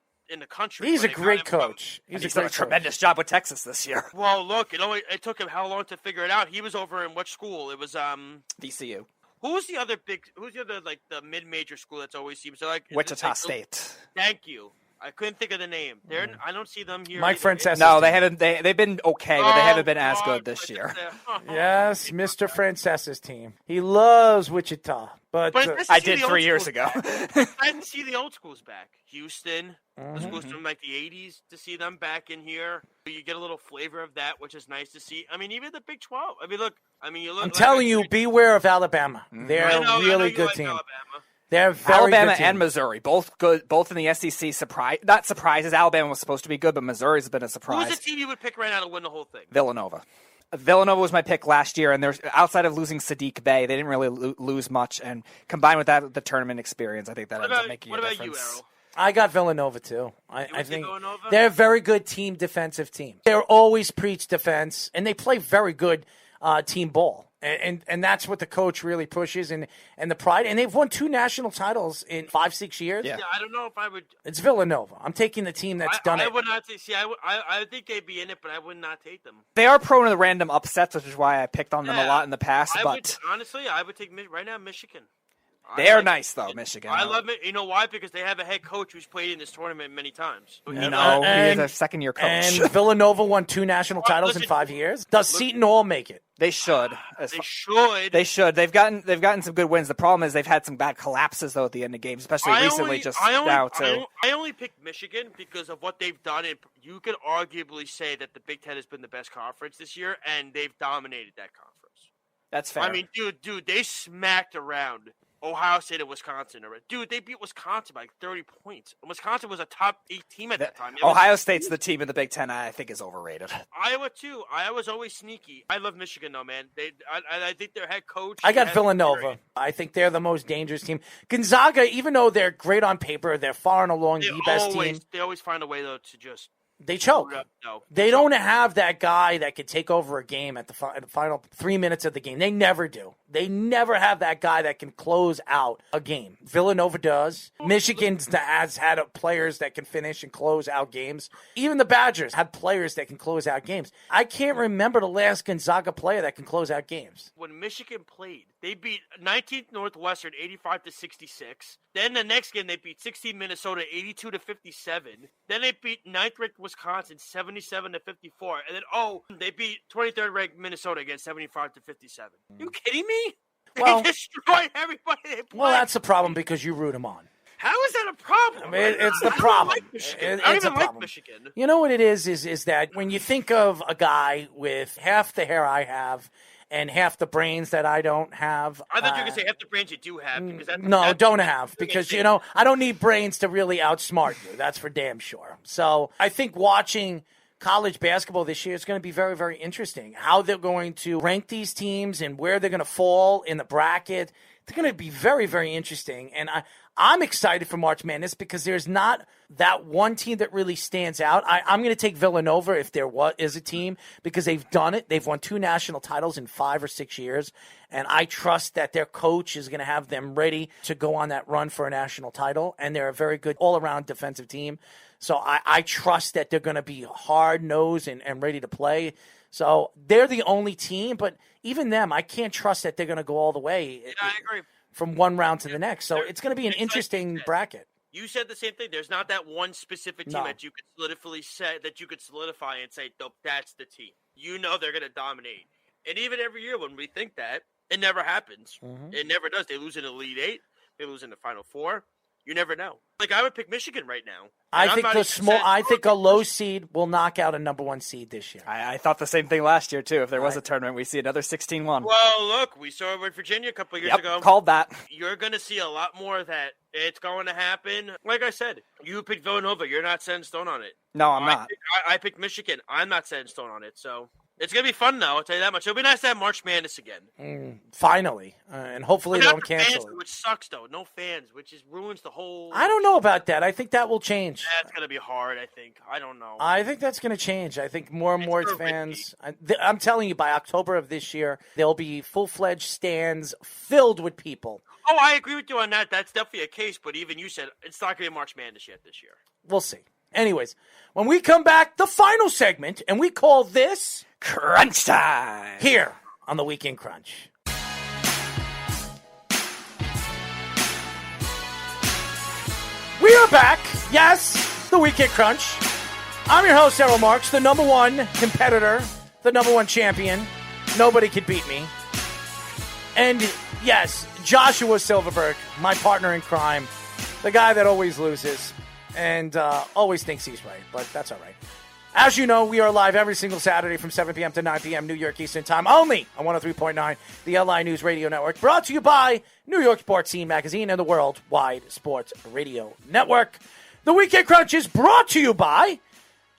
country. He's a when they got great him from- coach. He's a done a great coach. tremendous job with Texas this year. Well, look, it took him how long to figure it out? He was over in which school? It was VCU. Who's the other like the mid-major school that's always seems like Wichita State. Thank you. I couldn't think of the name. I don't see them here. Mike either. Francesa. No, they haven't. They've been okay, but they haven't been as God, good this year. Yes, Mr. Francesa's team. He loves Wichita. But But it's nice to I see did the 3 old years schools ago. back. I didn't see the old schools back. Houston, the schools from like the 80s, to see them back in here. You get a little flavor of that, which is nice to see. I mean, even the Big 12. I mean, look. You look. I'm telling you, beware of Alabama. They're I know a really you good like team. Alabama. They're a very Alabama good team. and Missouri, both good, both in the SEC. Not surprises. Alabama was supposed to be good, but Missouri's been a surprise. Who's the team you would pick right now to win the whole thing? Villanova. Villanova was my pick last year, and there's outside of losing Sadiq Bey, they didn't really lose much. And combined with that, the tournament experience, I think that ends up making a What about difference. you, Errol? I got Villanova, too. I think Villanova? they're a very good defensive team. They're always preach defense, and they play very good team ball. And that's what the coach really pushes and the pride. And they've won 2 national titles in 5-6 years. Yeah, I don't know if I would. It's Villanova. I'm taking the team that's done it. I would not see. I think they'd be in it, but I would not take them. They are prone to the random upsets, which is why I picked on them a lot in the past. I would take right now Michigan. They are nice, though, Michigan. I love it. You know why? Because they have a head coach who's played in this tournament many times. He is a second-year coach. And Villanova won 2 national titles in 5 years. Does Seton Hall make it? They should. They should. They've gotten some good wins. The problem is they've had some bad collapses, though, at the end of games, especially recently. I only picked Michigan because of what they've done. And you could arguably say that the Big Ten has been the best conference this year, and they've dominated that conference. That's fair. I mean, dude, they smacked around Ohio State and Wisconsin. Dude, they beat Wisconsin by like 30 points. Wisconsin was a top 8 team at that time. Ohio State's the team in the Big Ten I think is overrated. Iowa, too. Iowa's always sneaky. I love Michigan, though, man. I think their head coach... I got Villanova. I think they're the most dangerous team. Gonzaga, even though they're great on paper, they're far and along the best team. They always find a way, though, to just... They choke. They don't have that guy that could take over a game at the final 3 minutes of the game. They never do. They never have that guy that can close out a game. Villanova does. Michigan has had players that can finish and close out games. Even the Badgers have players that can close out games. I can't remember the last Gonzaga player that can close out games. When Michigan played, they beat 19th Northwestern 85-66. Then the next game, they beat 16 Minnesota 82-57. Then they beat 9th ranked Wisconsin 77-54. And then, they beat 23rd ranked Minnesota again 75-57. You kidding me? Well, they destroy everybody they play. Well, that's the problem because you root them on. How is that a problem? I mean, it's the problem. I don't even like Michigan. You know what it is that when you think of a guy with half the hair I have and half the brains that I don't have. I thought you were going to say half the brains you do have. Because I don't need brains to really outsmart you. That's for damn sure. So I think watching college basketball this year is going to be very, very interesting. How they're going to rank these teams and where they're going to fall in the bracket. It's going to be very, very interesting. And I'm excited for March Madness because there's not that one team that really stands out. I'm going to take Villanova if there is a team because they've done it. They've won 2 national titles in 5 or 6 years. And I trust that their coach is going to have them ready to go on that run for a national title. And they're a very good all-around defensive team. So I trust that they're going to be hard-nosed and ready to play. So they're the only team, but even them, I can't trust that they're going to go all the way. Yeah, I agree. From one round to the next. So it's going to be an interesting bracket. You said the same thing. There's not that one specific team that you could solidify and say, nope, that's the team. You know they're going to dominate. And even every year when we think that, it never happens. Mm-hmm. It never does. They lose in the Elite 8. They lose in the Final 4. You never know. Like, I would pick Michigan right now. I think a low seed will knock out a number 1 seed this year. I thought the same thing last year, too. If there was a tournament, we see another 16-1. Well, look, we saw it with Virginia a couple of years ago. Called that. You're going to see a lot more of that. It's going to happen. Like I said, you picked Villanova. You're not set in stone on it. No, I'm not. I picked Michigan. I'm not set in stone on it, so... It's going to be fun, though. I'll tell you that much. It'll be nice to have March Madness again. Finally. And hopefully they don't cancel it. Which sucks, though. No fans, which ruins the whole... I don't know about that. I think that will change. That's going to be hard, I think. I don't know. I think that's going to change. I think more and more fans... I'm telling you, by October of this year, there'll be full-fledged stands filled with people. Oh, I agree with you on that. That's definitely a case. But even you said it's not going to be March Madness yet this year. We'll see. Anyways, when we come back, the final segment, and we call this... Crunch Time! Here on the Weekend Crunch. We are back. Yes, the Weekend Crunch. I'm your host, Errol Marks, the number 1 competitor, the number 1 champion. Nobody could beat me. And yes, Joshua Silverberg, my partner in crime, the guy that always loses and always thinks he's right, but that's all right. As you know, we are live every single Saturday from 7 p.m. to 9 p.m. New York Eastern Time, only on 103.9, the LI News Radio Network, brought to you by New York Sports Scene Magazine and the Worldwide Sports Radio Network. The Weekend Crunch is brought to you by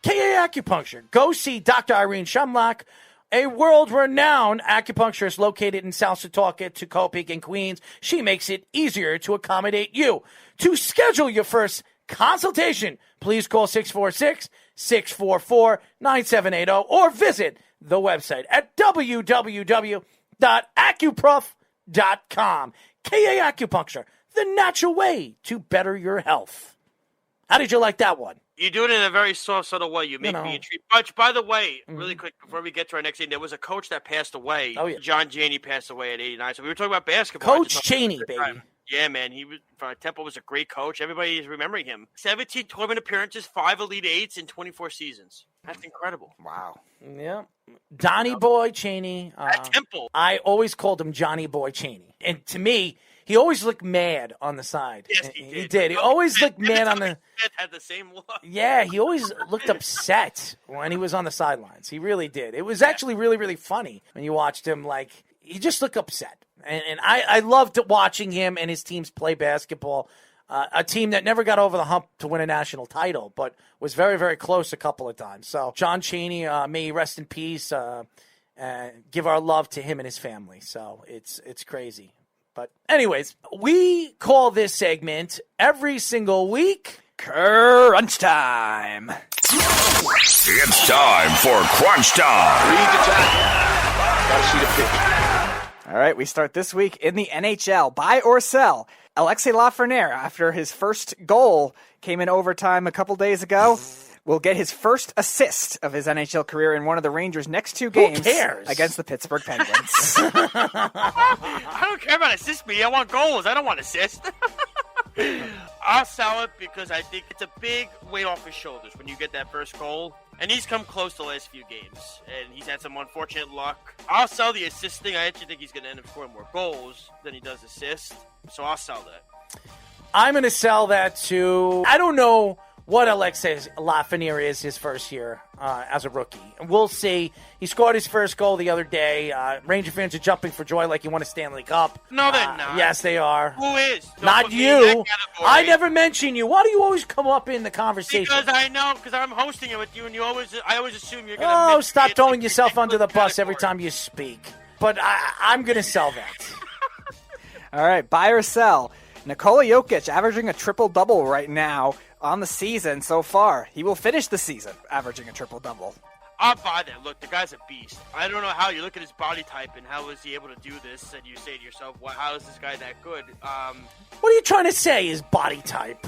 KA Acupuncture. Go see Dr. Irene Shumlock, a world-renowned acupuncturist located in South Setauket, Tocopec, and Queens. She makes it easier to accommodate you. To schedule your first consultation, please call 646-644-9780 or visit the website at www.acuprof.com. KA Acupuncture, the natural way to better your health. How did you like that one? You do it in a very soft, subtle way. You make me intrigued. But by the way, really quick, before we get to our next thing, there was a coach that passed away. Oh, yeah. John Chaney passed away at 89. So we were talking about basketball. Coach Chaney, baby. Yeah, man. He was Temple was a great coach. Everybody is remembering him. 17 tournament appearances, 5 Elite Eights in 24 seasons. That's incredible. Wow. Yeah. Donnie Boy Chaney. At Temple. I always called him Johnny Boy Chaney. And to me, he always looked mad on the side. Yes, he did. He did. He always looked mad on the... Had the same look. Yeah, he always looked upset when he was on the sidelines. He really did. It was actually really, really funny when you watched him. Like, he just looked upset. And I loved watching him and his teams play basketball. A team that never got over the hump to win a national title, but was very, very close a couple of times. So, John Chaney, may he rest in peace. Give our love to him and his family. So, it's crazy. But anyways, we call this segment every single week Crunch Time. It's time for Crunch Time. Read the time. Got to see the pitch. All right, we start this week in the NHL. Buy or sell. Alexis Lafreniere, after his first goal came in overtime a couple days ago, will get his first assist of his NHL career in one of the Rangers' next 2 games against the Pittsburgh Penguins. I don't care about assist me. I want goals. I don't want assist. I'll sell it because I think it's a big weight off his shoulders when you get that first goal. And he's come close the last few games. And he's had some unfortunate luck. I'll sell the assist thing. I actually think he's going to end up scoring more goals than he does assists. So I'll sell that. I'm going to sell that to... I don't know what Alexis Lafreniere is his first year as a rookie. And we'll see. He scored his first goal the other day. Ranger fans are jumping for joy like he won a Stanley Cup. No, they're not. Yes, they are. Who is? Don't not put me in that you. category. I never mention you. Why do you always come up in the conversation? Because I know, because I'm hosting it with you, and I always assume you're going to. Oh, stop throwing yourself under the bus every time you speak. But I'm going to sell that. All right, buy or sell. Nikola Jokic averaging a triple-double right now on the season so far. He will finish the season averaging a triple-double. I'll buy that. Look, the guy's a beast. I don't know how you look at his body type and how is he able to do this, and you say to yourself, well, how is this guy that good? What are you trying to say, his body type?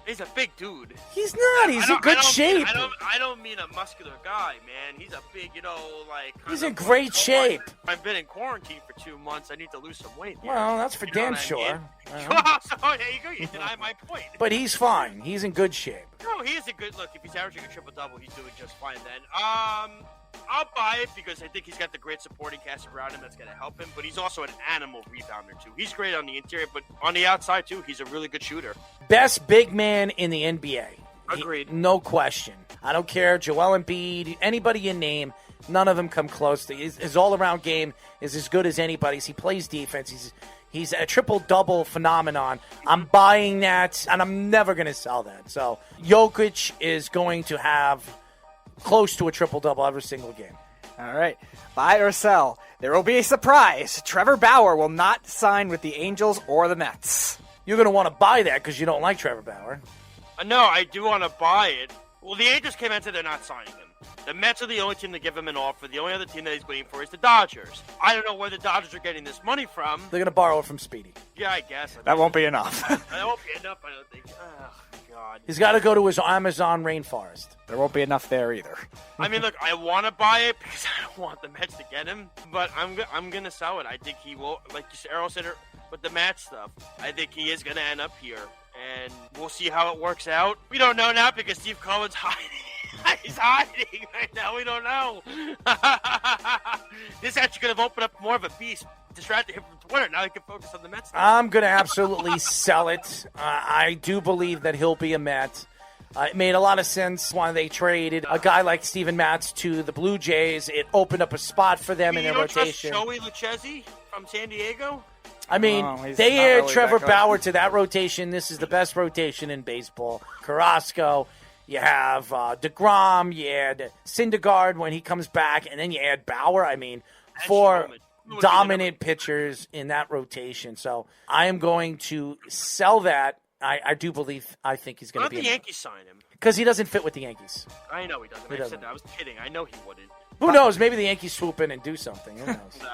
He's a big dude. He's not. He's in good shape. I don't mean a muscular guy, man. He's a big, He's in great shape. I've been in quarantine for 2 months. I need to lose some weight. Well, that's for damn sure. So there you go. You deny my point. But he's fine. He's in good shape. No, he is a good look. If he's averaging a triple-double, he's doing just fine then. I'll buy it because I think he's got the great supporting cast around him that's going to help him. But he's also an animal rebounder, too. He's great on the interior, but on the outside, too, he's a really good shooter. Best big man in the NBA. Agreed. No question. I don't care. Joel Embiid, anybody you name, none of them come close. His all-around game is as good as anybody's. He plays defense. He's a triple-double phenomenon. I'm buying that, and I'm never going to sell that. So Jokic is going to have close to a triple-double every single game. All right. Buy or sell. There will be a surprise. Trevor Bauer will not sign with the Angels or the Mets. You're going to want to buy that because you don't like Trevor Bauer. No, I do want to buy it. Well, the Angels came out and said they're not signing him. The Mets are the only team to give him an offer. The only other team that he's waiting for is the Dodgers. I don't know where the Dodgers are getting this money from. They're going to borrow it from Speedy. Yeah, I guess. That won't be enough. That won't be enough, I don't think. Oh, God. He's got to go to his Amazon rainforest. There won't be enough there either. I mean, look, I want to buy it because I don't want the Mets to get him, but I'm going to sell it. I think he will, like Errol said, with the Mets stuff, I think he is going to end up here, and we'll see how it works out. We don't know now because Steve Cohen's hiding. He's hiding right now. We don't know. This actually could have opened up more of a beast, distracted him from Twitter. Now he can focus on the Mets stuff. I'm going to absolutely sell it. I do believe that he'll be a Met. It made a lot of sense when they traded a guy like Steven Matz to the Blue Jays. It opened up a spot for them in their rotation. You don't trust Joey Lucchesi from San Diego? I mean, they aired Trevor Bauer to that rotation. This is the best rotation in baseball. Carrasco, you have DeGrom, you add Syndergaard when he comes back, and then you add Bauer. I mean, 4 dominant pitchers in that rotation. So I am going to sell that I do believe, I think he's going Why to don't be the Yankees sign him? because he doesn't fit with the Yankees. I know he doesn't. He I doesn't. said that. I was kidding. I know he wouldn't. Who knows? Maybe the Yankees swoop in and do something. Who knows? I don't It's know.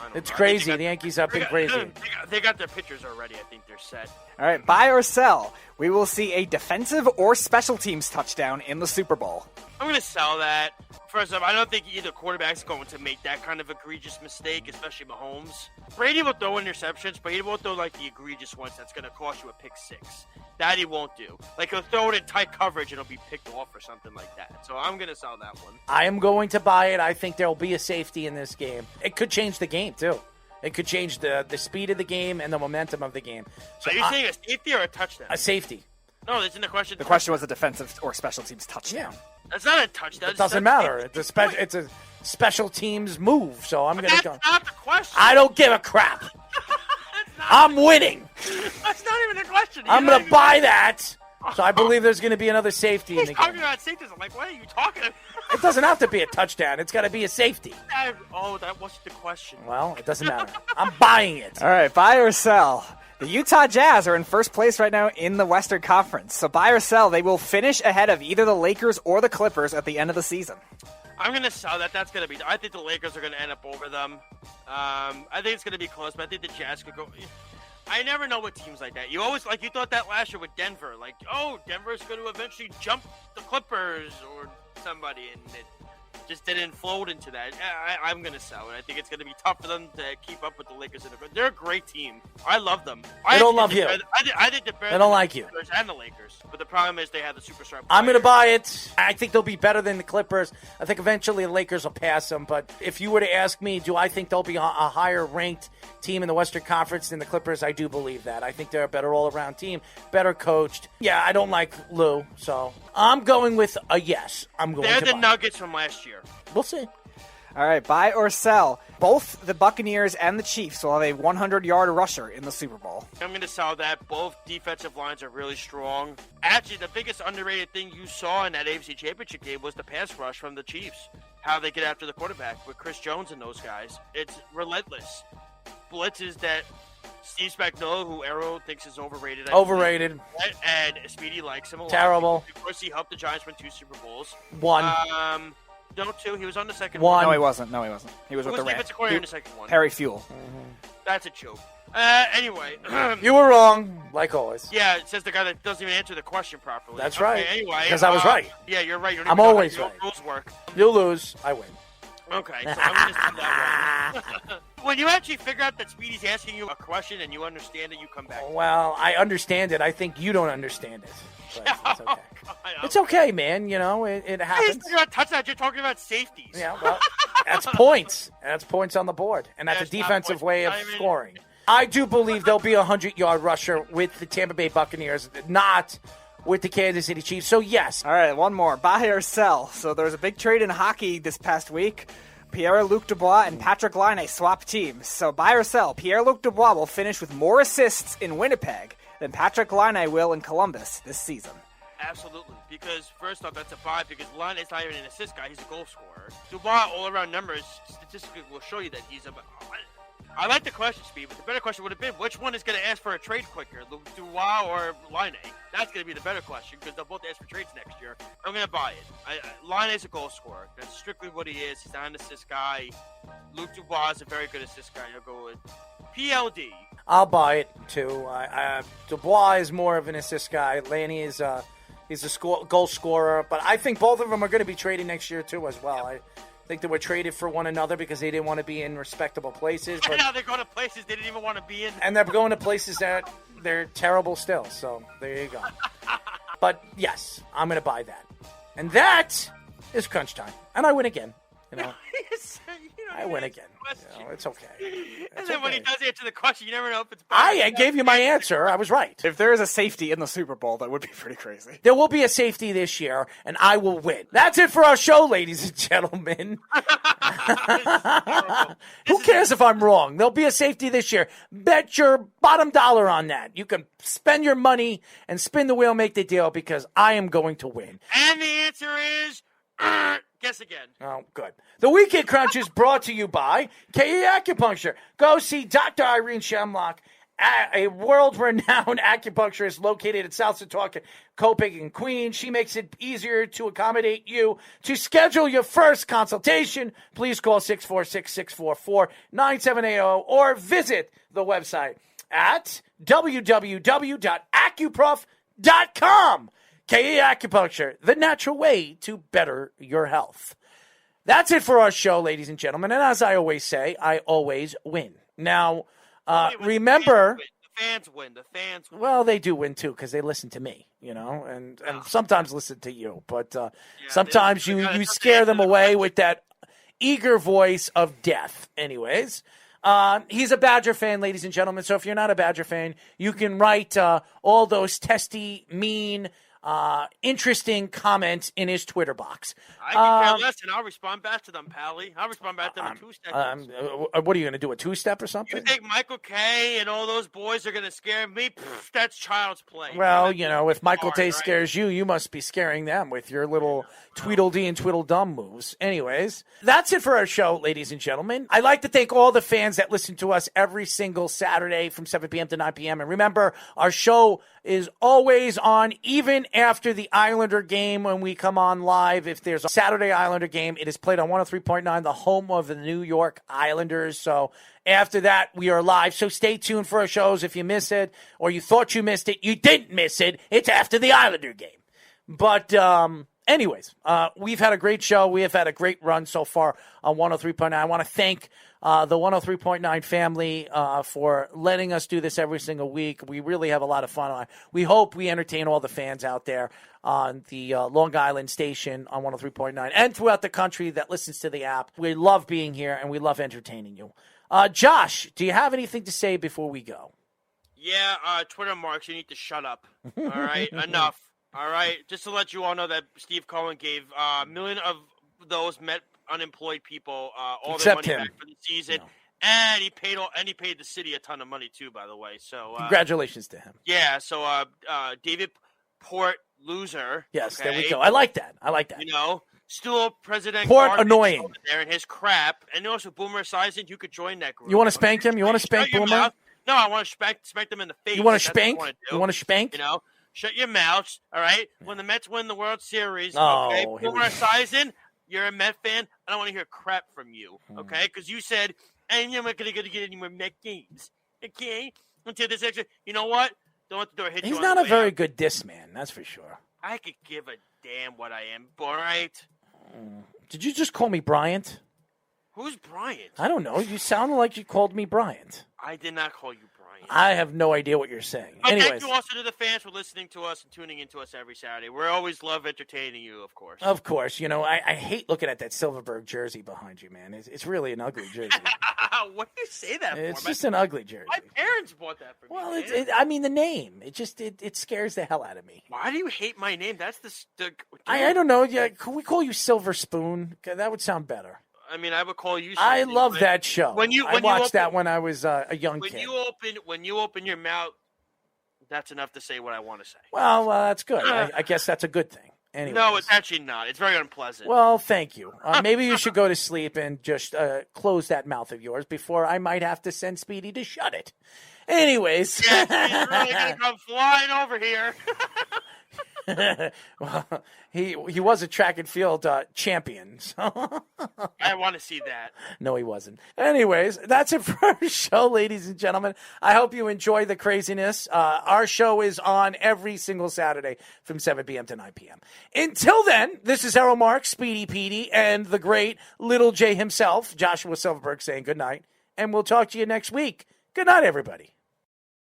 I think crazy. they The Yankees have been crazy. They got their pitchers already. I think they're set. All right, buy or sell. We will see a defensive or special teams touchdown in the Super Bowl. I'm going to sell that. First off, I don't think either quarterback's going to make that kind of egregious mistake, especially Mahomes. Brady will throw interceptions, but he won't throw like the egregious ones that's going to cost you a pick six. That he won't do. Like he'll throw it in tight coverage and it'll be picked off or something like that. So I'm going to sell that one. I am going to buy it. I think there will be a safety in this game. It could change the game, too. It could change the speed of the game and the momentum of the game. So Are you saying a safety or a touchdown? a safety? No, that's in the question. The question was a defensive or special teams touchdown. That's not a touchdown. It doesn't matter. It's a special teams move, so I'm going to That's go. not the question. I don't give a crap. I'm winning. That's not even the question. I'm going to buy that. So I believe there's going to be another safety in He's the talking game. about safeties. I'm like, what are you talking about? It doesn't have to be a touchdown. It's got to be a safety. Oh, that wasn't the question. Well, it doesn't matter. I'm buying it. All right, buy or sell. The Utah Jazz are in first place right now in the Western Conference. So buy or sell, they will finish ahead of either the Lakers or the Clippers at the end of the season. I'm going to sell that. That's going to be. I think the Lakers are going to end up over them. I think it's going to be close, but I think the Jazz could go. I never know with teams like that. You always, like, you thought that last year with Denver. Like, oh, Denver's going to eventually jump the Clippers or somebody, and it just didn't float into that. I'm going to sell it. I think it's going to be tough for them to keep up with the Lakers. They're a great team. I love them. They don't love you. I think they're better They don't than like the you. Clippers and the Lakers. But the problem is they have the superstar player. I'm going to buy it. I think they'll be better than the Clippers. I think eventually the Lakers will pass them. But if you were to ask me, do I think they'll be a higher ranked team in the Western Conference than the Clippers? I do believe that. I think they're a better all-around team, better coached. Yeah, I don't like Lou, so I'm going with a yes. They're the buy. Nuggets from last year. We'll see. All right, buy or sell. Both the Buccaneers and the Chiefs will have a 100-yard rusher in the Super Bowl. I'm going to sell that. Both defensive lines are really strong. Actually, the biggest underrated thing you saw in that AFC Championship game was the pass rush from the Chiefs. How they get after the quarterback with Chris Jones and those guys. It's relentless. Blitzes that Steve Spagnuolo, who Arrow thinks is overrated. Overrated. And Speedy likes him a lot. Terrible. Of course, he helped the Giants win 2 Super Bowls. 1. No, 2. He was on the second 1. one. No, he wasn't. He was Who with the was Rams. defensive coordinator in the second one? Harry Fuel. That's a joke. Anyway. You were wrong, like always. Yeah, it says the guy that doesn't even answer the question properly. That's Okay, right. Anyway. Because I was right. Yeah, you're right. You don't I'm even know always how right. rules work. You lose, I win. Okay, so I'm just that one. When you actually figure out that Speedy's asking you a question and you understand it, you come back. Well, I understand it. I think you don't understand it. But it's okay. God, It's okay, man. You know, it I just happens. figured out touchdowns. You're talking about safeties. Yeah, well, that's points. That's points on the board. And that's That's a not defensive points. way of Not even- scoring. I do believe there'll be a 100-yard rusher with the Tampa Bay Buccaneers, not with the Kansas City Chiefs. So, yes. All right, one more. Buy or sell. So there was a big trade in hockey this past week. Pierre-Luc Dubois and Patrick Laine swap teams. So buy or sell. Pierre-Luc Dubois will finish with more assists in Winnipeg than Patrick Laine will in Columbus this season. Absolutely. Because, first off, that's a buy because Line is not even an assist guy. He's a goal scorer. Dubois, all-around numbers, statistically will show you that he's a... I like the question, Speed, but the better question would have been, which one is going to ask for a trade quicker, Dubois or Line? That's going to be the better question because they'll both ask for trades next year. I'm going to buy it. Line is a goal scorer. That's strictly what he is. He's not an assist guy. Luke Dubois is a very good assist guy. I'll go with PLD. I'll buy it, too. Dubois is more of an assist guy. Laney is he's a goal scorer. But I think both of them are going to be traded next year, too, as well. I think they were traded for one another because they didn't want to be in respectable places. But, Now they're going to places they didn't even want to be in. and they're going to places that they're terrible still. So there you go. But, yes, I'm going to buy that. And that is crunch time. And I win again. You know, I win again. You know, it's okay. And then when he does answer the question, you never know if it's I gave you my answer. I was right. If there is a safety in the Super Bowl, that would be pretty crazy. There will be a safety this year, and I will win. That's it for our show, ladies and gentlemen. Who cares if I'm wrong? There'll be a safety this year. Bet your bottom dollar on that. You can spend your money and spin the wheel, make the deal, because I am going to win. And the answer is, guess again. Oh, good. The Weekend Crunch is brought to you by KE Acupuncture. Go see Dr. Irene Shemlock a world-renowned acupuncturist located in South Setauket, Copenhagen, Queens. She makes it easier to accommodate you. To schedule your first consultation, please call 646-644-9780 or visit the website at www.acuprof.com. KE Acupuncture, the natural way to better your health. That's it for our show, ladies and gentlemen. And as I always say, I always win. Now, remember, the fans win. Well, they do win too because they listen to me, and sometimes listen to you. But sometimes you scare them away with that eager voice of death. Anyways, he's a Badger fan, ladies and gentlemen. So if you're not a Badger fan, you can write all those testy, mean, interesting comments in his Twitter box. I can care less, and I'll respond back to them, Pally. I'll respond back to them in 2 seconds. What are you going to do, a two-step or something? You think Michael K. and all those boys are going to scare me? Pfft, that's child's play. Well, if Michael Tay scares you, you must be scaring them with your little Tweedledee and Tweedledum moves. Anyways, that's it for our show, ladies and gentlemen. I'd like to thank all the fans that listen to us every single Saturday from 7 p.m. to 9 p.m. And remember, our show is always on, even after the Islander game when we come on live. If there's a Saturday Islander game, it is played on 103.9, the home of the New York Islanders. So after that, we are live. So stay tuned for our shows. If you miss it or you thought you missed it, you didn't miss it. It's after the Islander game. But anyways, we've had a great show. We have had a great run so far on 103.9. I want to thank the 103.9 family for letting us do this every single week. We really have a lot of fun. We hope we entertain all the fans out there on the Long Island station on 103.9 and throughout the country that listens to the app. We love being here, and we love entertaining you. Josh, do you have anything to say before we go? Yeah, Twitter marks, you need to shut up. All right, enough. All right, just to let you all know that Steve Cohen gave a million of those Met unemployed people all their money back for the season, and he paid the city a ton of money too. By the way, so congratulations to him. Yeah, so David Port loser. Yes, okay? There we go. I like that. Still President Port annoying there and his crap, and also Boomer Esiason. You could join that group. You want to spank him? You want to spank Boomer? No, I want to spank them in the face. You want to spank? You want to spank? Shut your mouths, all right? When the Mets win the World Series, okay? Boomer Esiason, you're a Met fan. I don't want to hear crap from you, okay? Because you said, I'm not going to get any more Met games, okay? Until this extra, you know what? Don't let the door hit you. He's not a very good diss man, that's for sure. I could give a damn what I am, all right? Did you just call me Bryant? Who's Bryant? I don't know. You sounded like you called me Bryant. I did not call you Bryant. I have no idea what you're saying. Anyways. Thank you also to the fans for listening to us and tuning into us every Saturday. We always love entertaining you, of course. Of course. I hate looking at that Silverberg jersey behind you, man. It's really an ugly jersey. What do you say that for? It's just an ugly jersey. My parents bought that for me. Well, the name. It scares the hell out of me. Why do you hate my name? That's I don't know. Yeah, could we call you Silver Spoon? That would sound better. I mean, I would call you. I love that show. I watched that when I was a young kid. When you open your mouth, that's enough to say what I want to say. Well, that's good. I guess that's a good thing. Anyways. No, it's actually not. It's very unpleasant. Well, thank you. Maybe you should go to sleep and just close that mouth of yours before I might have to send Speedy to shut it. Anyways. Yeah, he's really going to come flying over here. Well, he was a track and field champion. So. I want to see that. No, he wasn't. Anyways, that's it for our show, ladies and gentlemen. I hope you enjoy the craziness. Our show is on every single Saturday from 7 p.m. to 9 p.m. Until then, this is Errol Marks, Speedy Petey, and the great Little J himself, Joshua Silverberg, saying good night. And we'll talk to you next week. Good night, everybody.